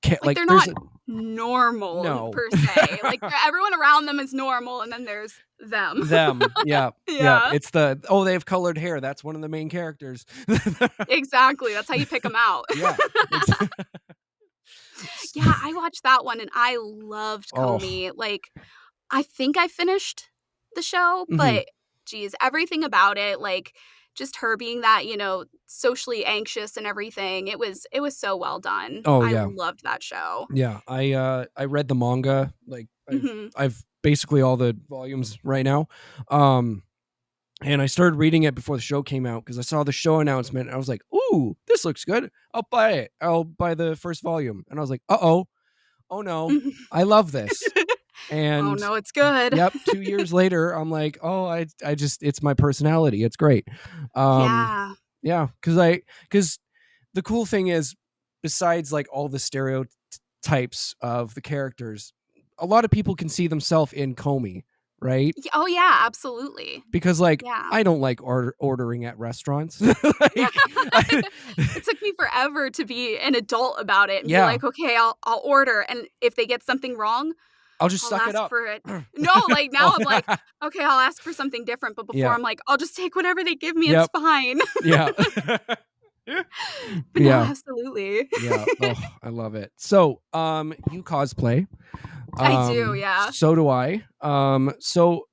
they're not normal per se. Like everyone around them is normal, and then there's them. Yeah. It's they have colored hair. That's one of the main characters. Exactly. That's how you pick them out. Yeah. Yeah, I watched that one and I loved Komi. Like, I think I finished the show, but geez, everything about it, like just her being that, socially anxious and everything. It was so well done. Oh yeah. I loved that show. Yeah. I read the manga. Like I've basically all the volumes right now. And I started reading it before the show came out because I saw the show announcement and I was like, ooh, this looks good. I'll buy it. I'll buy the first volume. And I was like, oh no, I love this. And oh no, it's good. Yep. 2 years later, I'm like, oh, I just, it's my personality. It's great. Yeah. Yeah, because the cool thing is, besides like all the stereotypes of the characters, a lot of people can see themselves in Comey, right? Oh yeah, absolutely. Because like Yeah. I don't like ordering at restaurants. Like, It took me forever to be an adult about it and be yeah, like, "Okay, I'll order," and if they get something wrong, I'll just I'll suck it ask up. for it. No, like, now Oh, I'm like, "Okay, I'll ask for something different," but before yeah, I'm like, "I'll just take whatever they give me, it's yep, fine." yeah, But no, yeah, absolutely. yeah. Oh, I love it. So, you cosplay. I do, yeah. So do I. So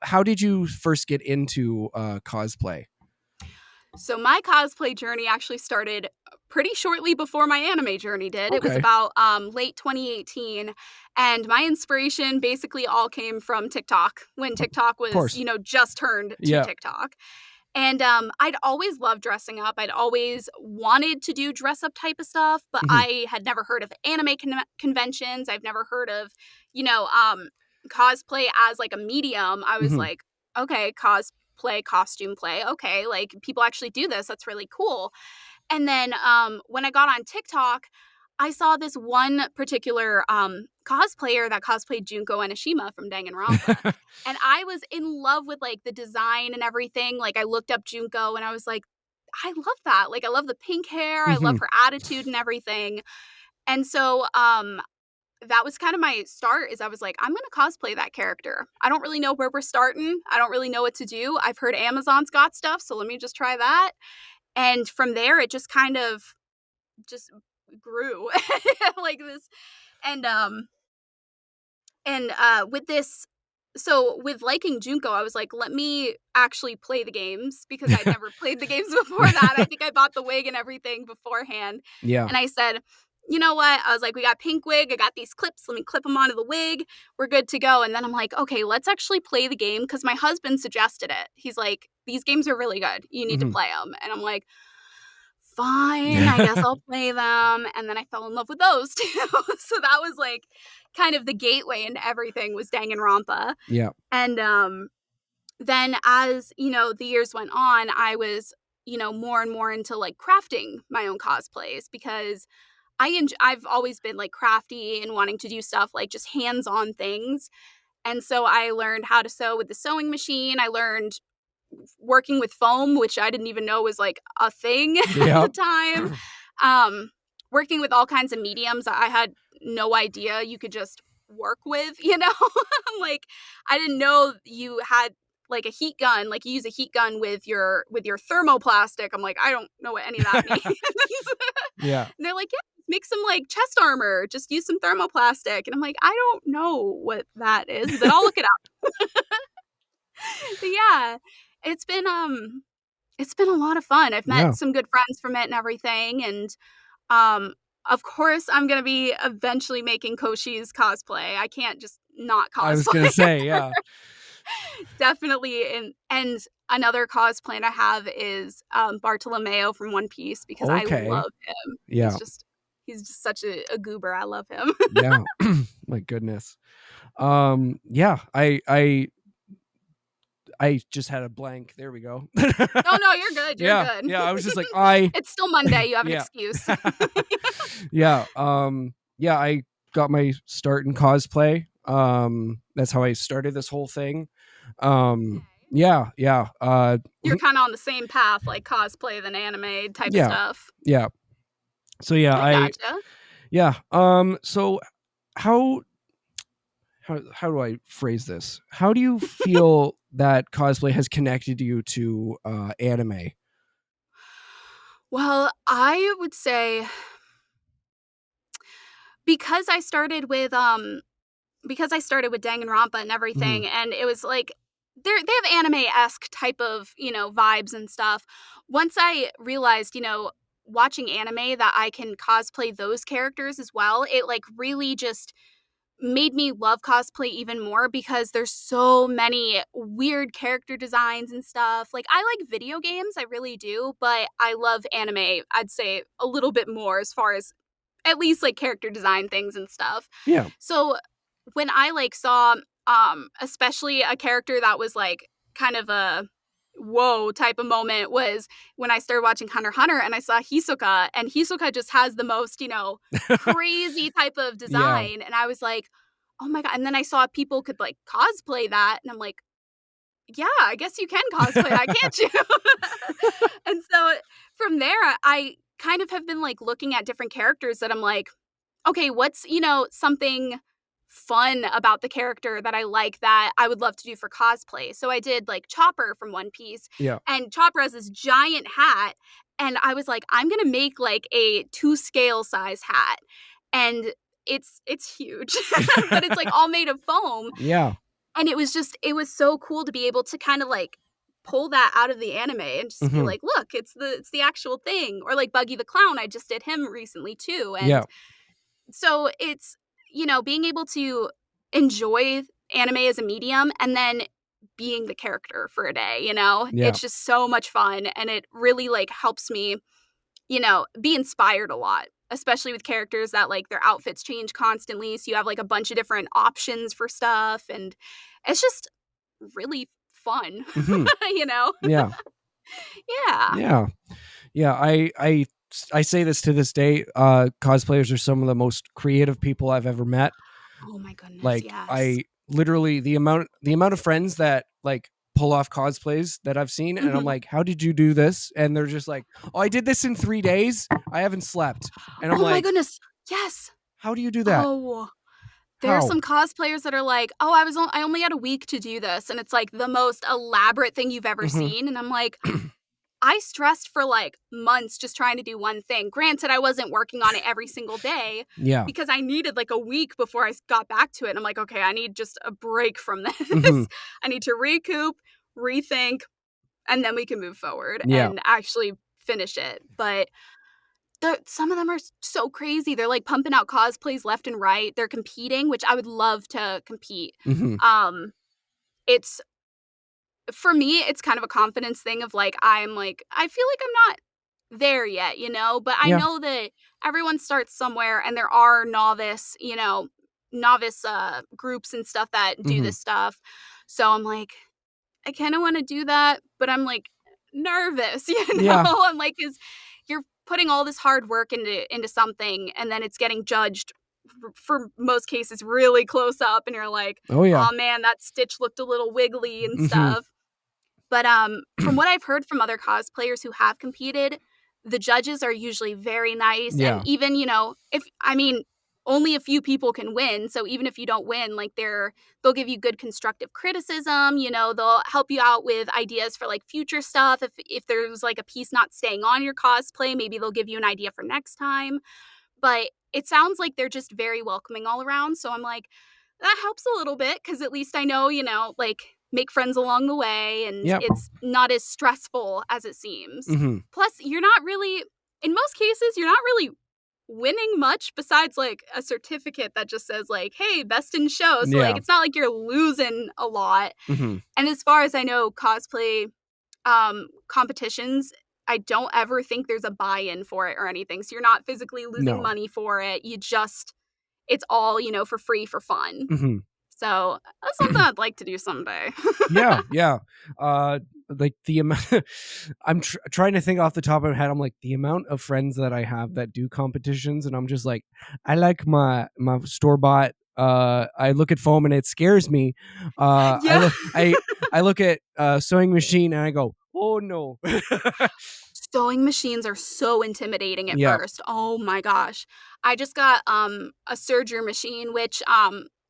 how did you first get into cosplay? So my cosplay journey actually started pretty shortly before my anime journey did. It was Okay, about late 2018, and my inspiration basically all came from TikTok when TikTok of was, course. just turned to Yeah. TikTok. And I'd always loved dressing up. I'd always wanted to do dress up type of stuff, but Hmm. I had never heard of anime conventions. I've never heard of, you know, um, cosplay as like a medium. I was Hmm. like, okay, cosplay, costume play. Okay, like people actually do this. That's really cool. And then when I got on TikTok, I saw this one particular cosplayer that cosplayed Junko Enoshima from Danganronpa. And I was in love with like the design and everything. Like I looked up Junko and I was like, I love that. Like I love the pink hair. I Hmm. love her attitude and everything. And so that was kind of my start is I was like, I'm going to cosplay that character. I don't really know where we're starting. I don't really know what to do. I've heard Amazon's got stuff, so let me just try that. And from there it just kind of just grew like this. And with this, so with liking Junko, I was like, let me actually play the games because I'd never played the games before that. I think I bought the wig and everything beforehand. Yeah. And I said, you know what? I was like, we got pink wig. I got these clips. Let me clip them onto the wig. We're good to go. And then I'm like, okay, let's actually play the game because my husband suggested it. He's like, these games are really good. You need to Hmm. play them. And I'm like, fine, I guess I'll play them. And then I fell in love with those too. So that was like kind of the gateway into everything was Danganronpa. Yeah. And then as, the years went on, I was, more and more into like crafting my own cosplays because I've always been like crafty and wanting to do stuff like just hands-on things. And so I learned how to sew with the sewing machine. I learned working with foam, which I didn't even know was like a thing at the Yep. time. Um, Working with all kinds of mediums I had no idea you could just work with, like I didn't know you had like a heat gun, like you use a heat gun with your thermoplastic. I'm like, I don't know what any of that means. Yeah. And they're like, yeah, make some like chest armor, just use some thermoplastic. And I'm like, I don't know what that is, but I'll look it up. But yeah, it's been it's been a lot of fun. I've met Yeah. some good friends from it and everything, and, um, of course, I'm gonna be eventually making Koshi's cosplay. I can't just not I was gonna cosplay. say, yeah. Definitely, and another cosplay I have is, Bartolomeo from One Piece because I Okay. love him. Yeah. He's just such a goober. I love him. Yeah. My goodness. Yeah, I just had a blank. There we go. Oh, no, you're good, you're Yeah. good. Yeah, I was just like, I It's still Monday, you have an yeah. excuse. Yeah, yeah, I got my start in cosplay. That's how I started this whole thing. Okay. Yeah, yeah, You're kinda on the same path, like cosplay than anime type yeah, stuff. yeah. So yeah, I gotcha. yeah, so how how do I phrase this? How do you feel that cosplay has connected you to anime? Well, I would say because I started with, Danganronpa and Mhm. everything, and it was like they have anime-esque type of, vibes and stuff. Once I realized, watching anime that I can cosplay those characters as well, it, like, really just made me love cosplay even more because there's so many weird character designs and stuff. Like I like video games, I really do, but I love anime, I'd say a little bit more as far as at least like character design things and stuff. Yeah. So when I like saw especially a character that was like kind of a whoa type of moment was when I started watching Hunter x Hunter and I saw Hisoka, and Hisoka just has the most, crazy type of Yeah. design. And I was like, oh my God. And then I saw people could like cosplay that. And I'm like, yeah, I guess you can cosplay that, can't you? And so from there, I kind of have been like looking at different characters that I'm like, okay, what's, something fun about the character that I like that I would love to do for cosplay. So I did like Chopper from One Piece, Yeah. and Chopper has this giant hat. And I was like, I'm gonna make like a 2 scale size hat. And it's huge, but it's like all made of foam. Yeah. And it was so cool to be able to kind of like pull that out of the anime and just be Mhm. like, look, it's the actual thing. Or like Buggy the Clown, I just did him recently too. Yeah. And so it's, being able to enjoy anime as a medium and then being the character for a day, Yeah. it's just so much fun, and it really like helps me, be inspired a lot, especially with characters that like their outfits change constantly. So you have like a bunch of different options for stuff, and it's just really fun, Mhm. you know? Yeah. Yeah. Yeah. Yeah. I say this to this day. Cosplayers are some of the most creative people I've ever met. Oh my goodness, Like yes. I literally the amount of friends that like pull off cosplays that I've seen, and I'm Mhm. like, how did you do this? And they're just like, oh, I did this in 3 days. I haven't slept. And I'm Oh my like, goodness. Yes. how do you do that? Oh, there are How? some cosplayers that are like, "Oh, I only had a week to do this," and it's like the most elaborate thing you've ever Hmm. seen, and I'm like, I stressed for like months just trying to do one thing. Granted, I wasn't working on it every single day Yeah. because I needed like a week before I got back to it. And I'm like, okay, I need just a break from Hmm. this. I need to recoup, rethink, and then we can move forward Yeah. and actually finish it. But some of them are so crazy. They're like pumping out cosplays left and right. They're competing, which I would love to compete. Hmm. Um, it's for me, it's kind of a confidence thing of like, I feel like I'm not there yet, but I Yeah. know that everyone starts somewhere, and there are novice groups and stuff that do Hmm. this stuff. So I'm like, I kind of want to do that, but I'm like nervous, Yeah. I'm like, cuz you're putting all this hard work into something, and then it's getting judged for most cases really close up, and you're like, Oh yeah. "Oh man, that stitch looked a little wiggly and Hmm. stuff." But, from what I've heard from other cosplayers who have competed, the judges are usually very nice, and Yeah. even, if I mean, only a few people can win, so even if you don't win, like, they'll give you good constructive criticism, they'll help you out with ideas for, like, future stuff. If there's, like, a piece not staying on your cosplay, maybe they'll give you an idea for next time. But it sounds like they're just very welcoming all around, so I'm like, that helps a little bit because at least I know, like, make friends along the way, and Yep. it's not as stressful as it seems. Hmm. Plus, you're not really in most cases, you're not really winning much besides, like, a certificate that just says, like, "Hey, best in show." So, like, Yeah. it's not like you're losing a lot. Hmm. And as far as I know, cosplay, competitions, I don't ever think there's a buy-in for it or anything, so you're not physically losing No. money for it. It's all, for free for fun. Hmm. So, that's something I'd like to do someday. Yeah, yeah. Like the amount I'm trying to think off the top of my head. I'm like the amount of friends that I have that do competitions, and I'm just like, I like my store bought. I look at foam and it scares me. I Yeah. look I look at sewing machine and I go, oh no. Sewing machines are so intimidating at Yeah. first. Oh my gosh. I just got a serger machine, which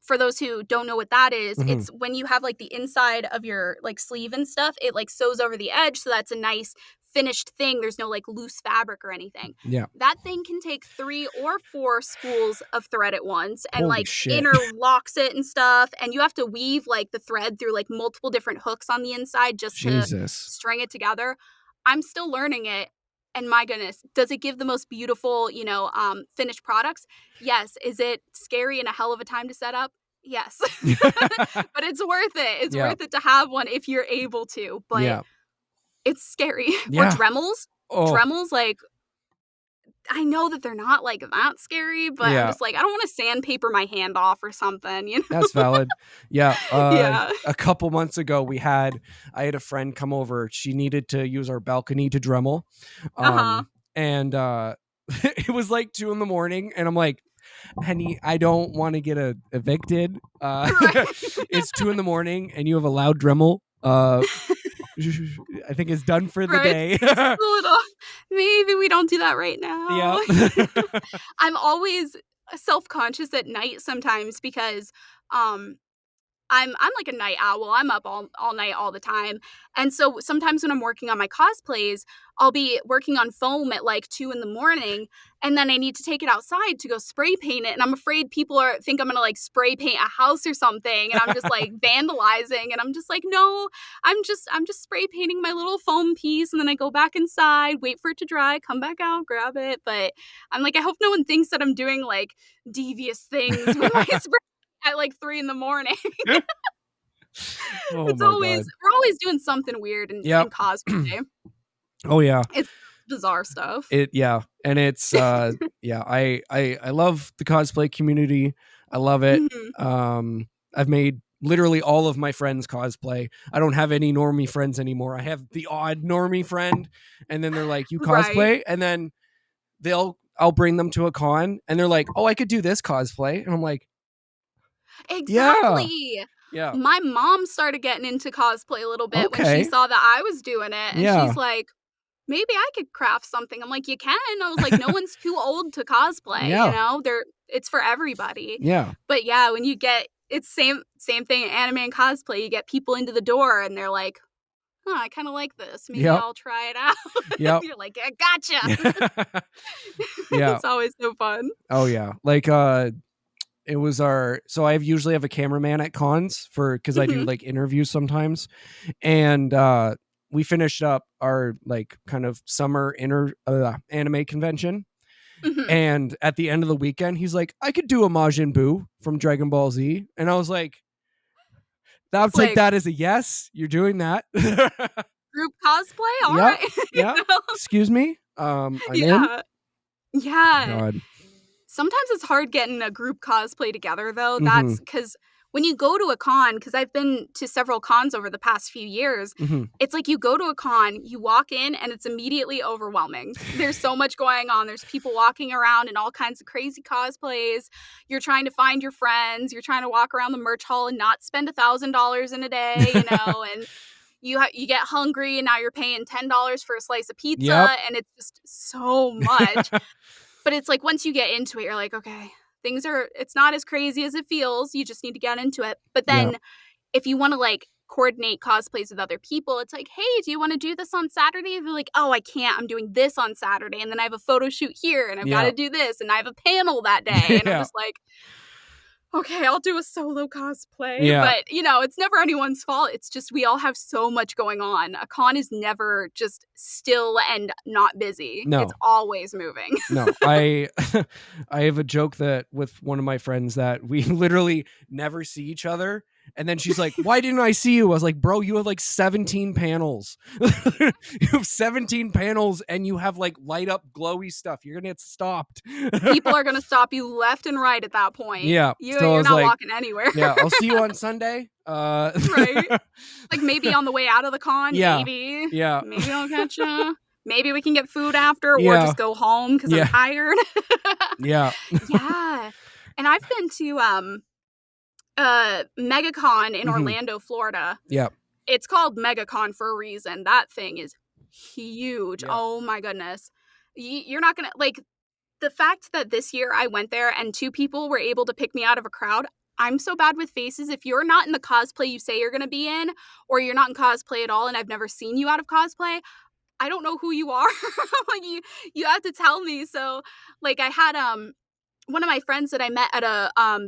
for those who don't know what that is, Hmm. it's when you have like the inside of your like sleeve and stuff, it like sews over the edge, so that's a nice finished thing. There's no like loose fabric or anything. Yeah. That thing can take 3 or 4 spools of thread at once and Holy like shit. interlocks it and stuff, and you have to weave like the thread through like multiple different hooks on the inside just to Jesus. string it together. I'm still learning it, and my goodness, does it give the most beautiful, finished products? Yes. Is it scary and a hell of a time to set up? Yes. But it's worth it. It's Yeah. worth it to have one if you're able to, but Yeah. it's scary. Or Yeah. Dremels. Oh. Dremels, like, I know that they're not like that scary, but I'm Yeah. just like, I don't want to sandpaper my hand off or something, you know? That's valid. Yeah. Yeah. A couple months ago, I had a friend come over. She needed to use our balcony to Dremel. Uh-huh. And it was like 2 a.m, and I'm like, honey, I don't want to get evicted. Right. It's 2 a.m, and you have a loud Dremel. I think it's done for the Right. day. Just a little, maybe we don't do that right now. Yep. I'm always self-conscious at night sometimes because um I'm like a night owl. I'm up all night all the time. And so sometimes when I'm working on my cosplays, I'll be working on foam at like 2 a.m, and then I need to take it outside to go spray paint it. And I'm afraid people think I'm gonna like spray paint a house or something. And I'm just like vandalizing. And I'm just like, no, I'm just spray painting my little foam piece. And then I go back inside, wait for it to dry, come back out, grab it. But I'm like, I hope no one thinks that I'm doing like devious things with my spray at like 3 a.m. Oh It's my always god. we're always doing something weird in Yep. cosplay. Oh yeah. It's bizarre stuff. And it's yeah, I love the cosplay community. I love it. Mhm. I've made literally all of my friends cosplay. I don't have any normie friends anymore. I have the odd normie friend, and then they're like, "You Right. cosplay?" And then I'll bring them to a con, and they're like, "Oh, I could do this cosplay." And I'm like, "Yeah. Exactly. Yeah. My mom started getting into cosplay a little bit when she Okay. saw that I was doing it, and Yeah. she's like, "Maybe I could craft something." I'm like, "You can." I was like, "No one's too old to cosplay, you Yeah. know? It's for everybody." Yeah. But yeah, when you get it's same thing in anime and cosplay. You get people into the door and they're like, "Huh, I kinda like this. Maybe Yep. I'll try it out." Yep. You're like, "I gotcha." Yeah. It's always so fun. Oh yeah. Like it was our so I usually have a cameraman at cons because I do Mhm, like interviews sometimes. And we finished up our like kind of summer anime convention. mhm. And at the end of the weekend, he's like, I could do a Majin Buu from Dragon Ball Z. And I was like, I'll It's take like, that as a yes. You're doing that. group cosplay? Yep. Alright. You Yeah. know? Excuse me. I'm in. Yeah. Yeah. God. Sometimes it's hard getting a group cosplay together, though. Mm-hmm. That's because when you go to a con, because I've been to several cons over the past few years, Mm-hmm. it's like you go to a con, you walk in, and it's immediately overwhelming. There's so much going on. There's people walking around in all kinds of crazy cosplays. You're trying to find your friends. You're trying to walk around the merch hall and not spend $1,000 in a day, you know, and you get hungry and now you're paying $10 for a slice of Yep. pizza, and it's just so much. But it's like once you get into it, you're like, "Okay, it's not as crazy as it feels, you just need to get into it." But Yeah. then if you wanna, like, coordinate cosplays with other people, it's like, "Hey, do you wanna do this on Saturday?" And they're like, "Oh, I can't, I'm doing this on Saturday, and then I have a photo shoot here, and I've Yeah. gotta do this, and I have a panel that day." And I'm Yeah. just like, "Okay, I'll do a solo cosplay." Yeah. But, it's never anyone's fault, it's just we all have so much going on. A con is never just still and not busy. No. It's always moving. No, I have a joke that with one of my friends that we literally never see each other. And then she's like, "Why didn't I see you?" I was like, "Bro, you have like 17 panels. You have 17 panels and you have like light up glowy stuff. You're gonna get stopped." People are gonna stop you left and right at that point. Yeah. So I You're was not like, walking anywhere. "Yeah, I'll see you on Sunday." Right? Like, maybe on the way out of the con, Yeah. maybe. Yeah. Maybe I'll catch ya. Maybe we can get food after or Yeah. just go home because 'cause I'm Yeah. tired. Yeah. Yeah. And I've been to, MegaCon in Mhm. Orlando, Florida. Yeah. It's called MegaCon for a reason. That thing is huge. Yeah. Oh my goodness. You're not gonna like, the fact that this year I went there and 2 people were able to pick me out of a crowd. I'm so bad with faces. If you're not in the cosplay you say you're gonna be in, or you're not in cosplay at all and I've never seen you out of cosplay, I don't know who you are. Like, you have to tell me. So, like, I had, one of my friends that I met at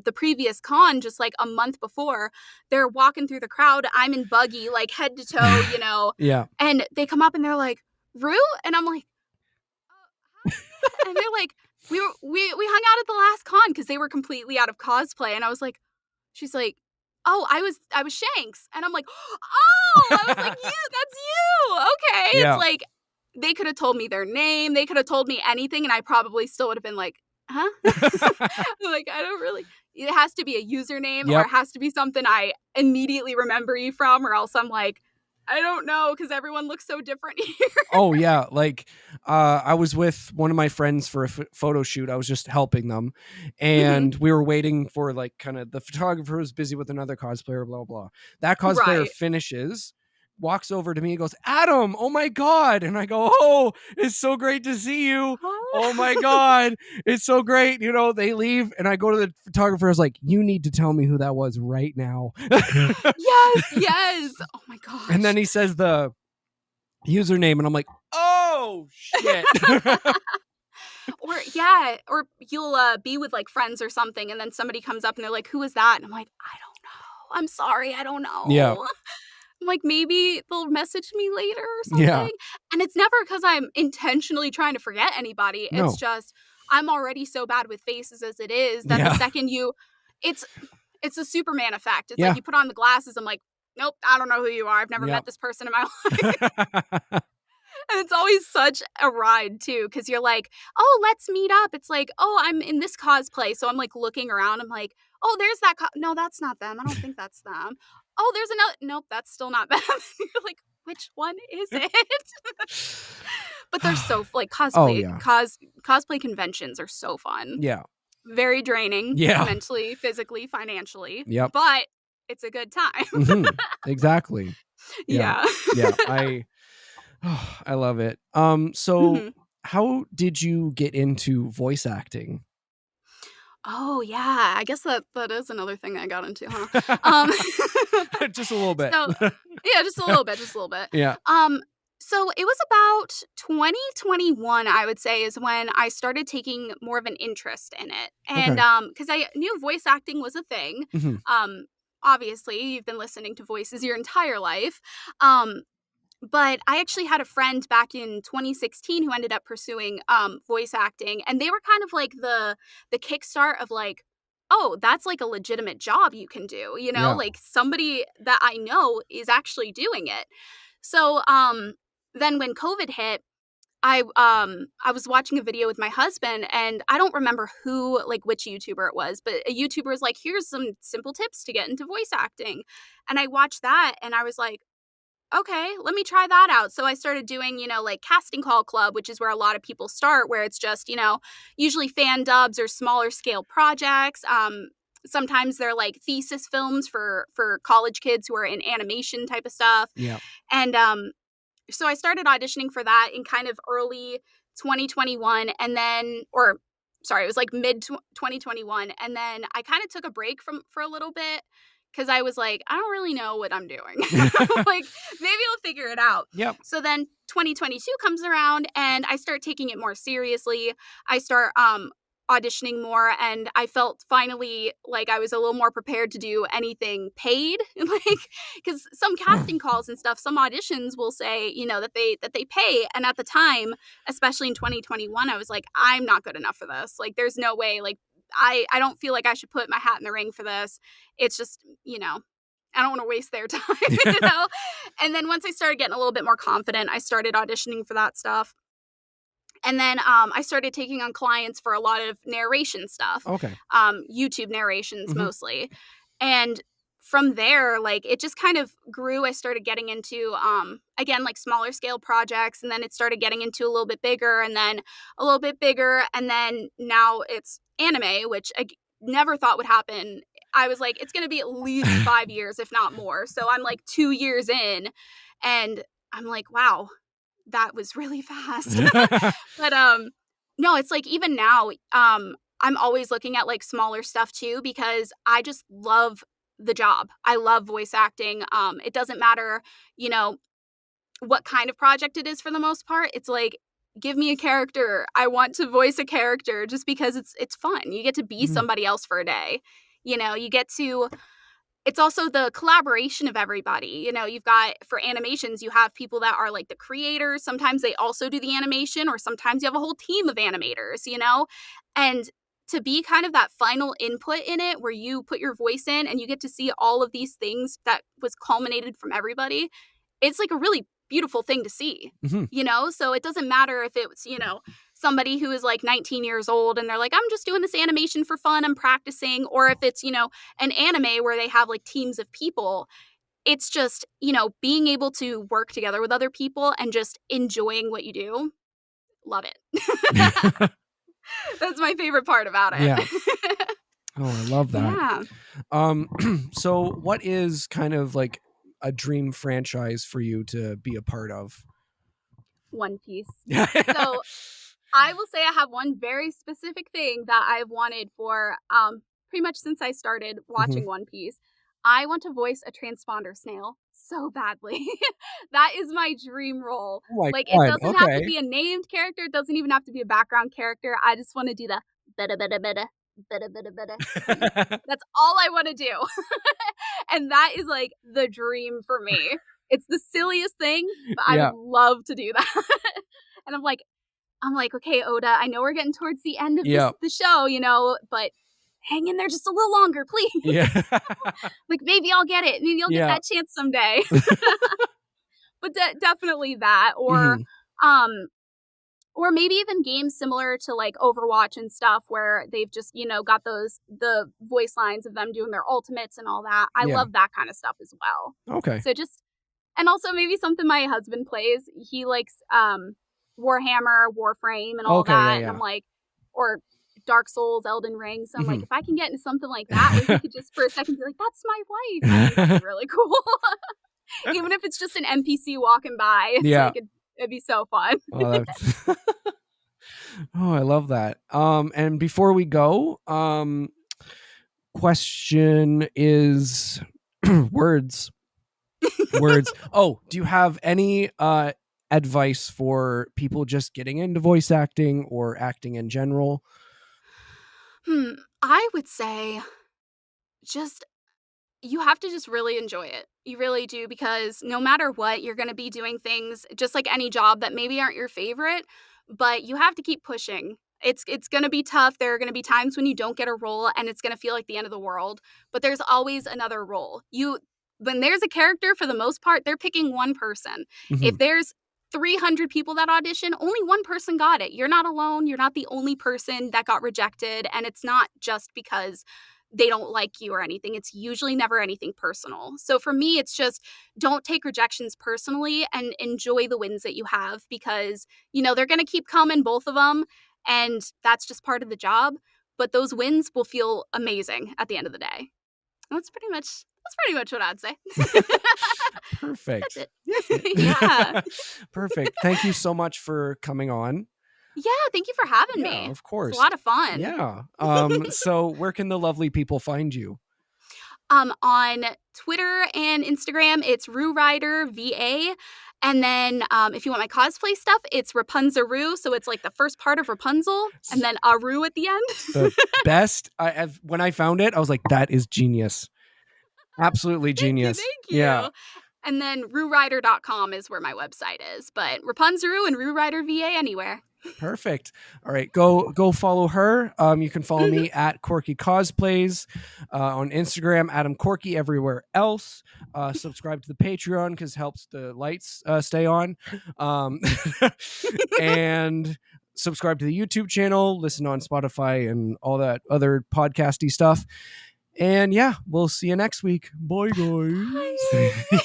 the previous con just, like, a month before, they're walking through the crowd, I'm in buggy, like, head to toe, Yeah. and they come up and they're like, "Rue?" And I'm like, "Hi." And they're like, "We hung out at the last con because they were completely out of cosplay." And I was like she's like, "Oh, I was Shanks." And I'm like, "Oh!" I was like, "You that's you! Okay." It's Yeah. like they could have told me their name, they could have told me anything, and I probably still would have been like, huh? Like, I don't really. It has to be a username, or Yep. it has to be something I immediately remember you from, or else I'm like, I don't know, because everyone looks so different here. Oh yeah, like I was with one of my friends for a photo shoot. I was just helping them, Mhm. and we were waiting for like kind of the photographer was busy with another cosplayer. Blah blah. That cosplayer Right. finishes, walks over to me, and goes, "Adam, oh my god!" And I go, "Oh, it's so great to see you. Oh my god, it's so great." You know, they leave, and I go to the photographer. I was like, "You need to tell me who that was right now." Yes, yes. Oh my And then gosh. he says the username, and I'm like, "Oh shit." Or yeah, or you'll be with like friends or something, and then somebody comes up and they're like, "Who is that?" And I'm like, "I don't know. I'm sorry, I don't Yeah. know." I'm like, maybe they'll message me later or Yeah. something. And it's never because I'm intentionally trying to forget anybody. It's No. just I'm already so bad with faces as it is that the Yeah. second you, it's it's a Superman effect. It's like Yeah. you put on the glasses. I'm like, nope, I don't know who you are. I've never Yeah. met this person in my life. And it's always such a ride too, because you're like, oh, let's meet up. It's like, oh, I'm in this cosplay. So I'm like looking around. I'm like, oh, there's that. No, that's not them. I don't think that's them. Oh, there's another. Nope, that's still not them. You're like, which one is it? But they're so like Oh yeah. cosplay conventions are so fun. Yeah. Very draining Yeah. mentally, physically, financially, Yep. but it's a good time. Exactly. Yeah. Yeah. Yeah. I love it. So Mhm. how did you get into voice acting? Oh, yeah, I guess that is another thing I got into, huh? Um, Just a little bit. so yeah, just a little bit, just a little bit. Yeah. Um, so it was about 2021, I would say, is when I started taking more of an interest in it. And Okay. because I knew voice acting was a thing. Mhm. Um, obviously, you've been listening to voices your entire life. Um, but I actually had a friend back in 2016 who ended up pursuing voice acting, and they were kind of like the kickstart of like, oh, that's like a legitimate job you can do, you know, Yeah. like somebody that I know is actually doing it. So then when COVID hit, I was watching a video with my husband, and I don't remember who, like which YouTuber it was, but a YouTuber was like, here's some simple tips to get into voice acting. And I watched that and I was like, okay, let me try that out. So I started doing, like casting call club, which is where a lot of people start, where it's just, usually fan dubs or smaller scale projects. Sometimes they're like thesis films for college kids who are in animation type of stuff. Yeah. And so I started auditioning for that in kind of early 2021, and then, or sorry, it was like mid 2021, and then I kind of took a break from for a little bit because I was like, I don't really know what I'm doing. Like, maybe I'll figure it out. Yep. So then 2022 comes around, and I start taking it more seriously. I start auditioning more, and I felt finally like I was a little more prepared to do anything paid. Like, because some casting calls and stuff, some auditions will say, that they pay. And at the time, especially in 2021, I was like, I'm not good enough for this. Like, there's no way. Like, I don't feel like I should put my hat in the ring for this. It's just, I don't want to waste their time. And then once I started getting a little bit more confident, I started auditioning for that stuff. And then I started taking on clients for a lot of narration stuff, Okay. YouTube narrations Mhm. mostly. And from there, like, it just kind of grew. I started getting into, again, like smaller scale projects. And then it started getting into a little bit bigger, and then a little bit bigger. And then now it's anime, which I never thought would happen. I was like, it's going to be at least 5 years, if not more. So I'm like 2 years in, and I'm like, wow, that was really fast. But no, it's like even now, I'm always looking at like smaller stuff too, because I just love the job. I love voice acting. It doesn't matter, you know, what kind of project it is for the most part. It's like, give me a character. I want to voice a character just because it's fun. You get to be Mhm. somebody else for a day. You get to, it's also the collaboration of everybody. You've got, for animations, you have people that are like the creators. Sometimes they also do the animation, or sometimes you have a whole team of animators. And to be kind of that final input in it where you put your voice in and you get to see all of these things that was culminated from everybody, it's like a really beautiful thing to see, Mhm. you know? So it doesn't matter if it's, you know, somebody who is like 19 years old and they're like, I'm just doing this animation for fun, I'm practicing, or if it's, you know, an anime where they have like teams of people. It's just, you know, being able to work together with other people and just enjoying what you do. Love it. That's my favorite part about Yeah. it. Oh, I love that. Yeah. So what is kind of like a dream franchise for you to be a part of? One Piece. Yeah. So I will say I have one very specific thing that I've wanted for pretty much since I started Mhm. watching One Piece. I want to voice a transponder snail so badly. That is my dream role. Oh my Like, it god. doesn't have to Okay. be a named character, it doesn't even have to be a background character. I just want to do the bada bada bada bada bada bada thing. That's all I want to do. And that is like the dream for me. It's the silliest thing, but I would Yeah. love to do that. And I'm like, okay, Oda, I know we're getting towards the end of Yeah. the show, you know, but hang in there just a little longer, please. Yeah. Like, maybe I'll get it. Maybe I'll get Yeah. that chance someday. But definitely that, Mhm. um, or maybe even games similar to like Overwatch and stuff, where they've just, you know, got the voice lines of them doing their ultimates and all that. I Yeah. love that kind of stuff as well. Okay. So just, and also maybe something my husband plays. He likes Warhammer, Warframe, and all Okay. Yeah. that. And I'm Yeah. like, or Dark Souls, Elden Ring. So I'm like, Mhm. if I can get into something like that where he could just for a second be like, that's my wife, I think that'd be really cool. Even if it's just an NPC walking by, it's Yeah. like it'd be so fun. Oh, that's oh, I love that. And before we go, question is words. Words. Oh, do you have any advice for people just getting into voice acting or acting in general? I would say just you have to just really enjoy it. You really do, because no matter what, you're going to be doing things just like any job that maybe aren't your favorite, but you have to keep pushing. It's going to be tough. There are going to be times when you don't get a role and it's going to feel like the end of the world, but there's always another role. You When there's a character, for the most part, they're picking one person. Mhm. If there's 300 people that audition, only one person got it. You're not alone. You're not the only person that got rejected, and it's not just because they don't like you or anything. It's usually never anything personal. So for me, it's just don't take rejections personally and enjoy the wins that you have, because, you know, they're going to keep coming, both of them. And that's just part of the job. But those wins will feel amazing at the end of the day. And that's pretty much what I'd say. That's Perfect. it. Yeah. Perfect. Thank you so much for coming on. Yeah. Thank you for having Yeah, me. of It's a course. lot of fun. Yeah. So where can the lovely people find you? On Twitter and Instagram, it's Roo Ryder VA. And then if you want my cosplay stuff, it's Rapunzel. So it's like the first part of Rapunzel and then Aru at the The end. best. When I found it, I was like, that is genius. Absolutely Thank you. genius. Thank Yeah. you. And then RooRider.com is where my website is. But Rapunzel and Roo Ryder VA anywhere. Perfect. All right, go follow her. You can follow me at Corky Cosplays on Instagram, Adam Corky everywhere else. Subscribe to the Patreon because helps the lights stay on, and subscribe to the YouTube channel. Listen on Spotify and all that other podcasty stuff. And yeah, we'll see you next week. Bye, guys. Bye.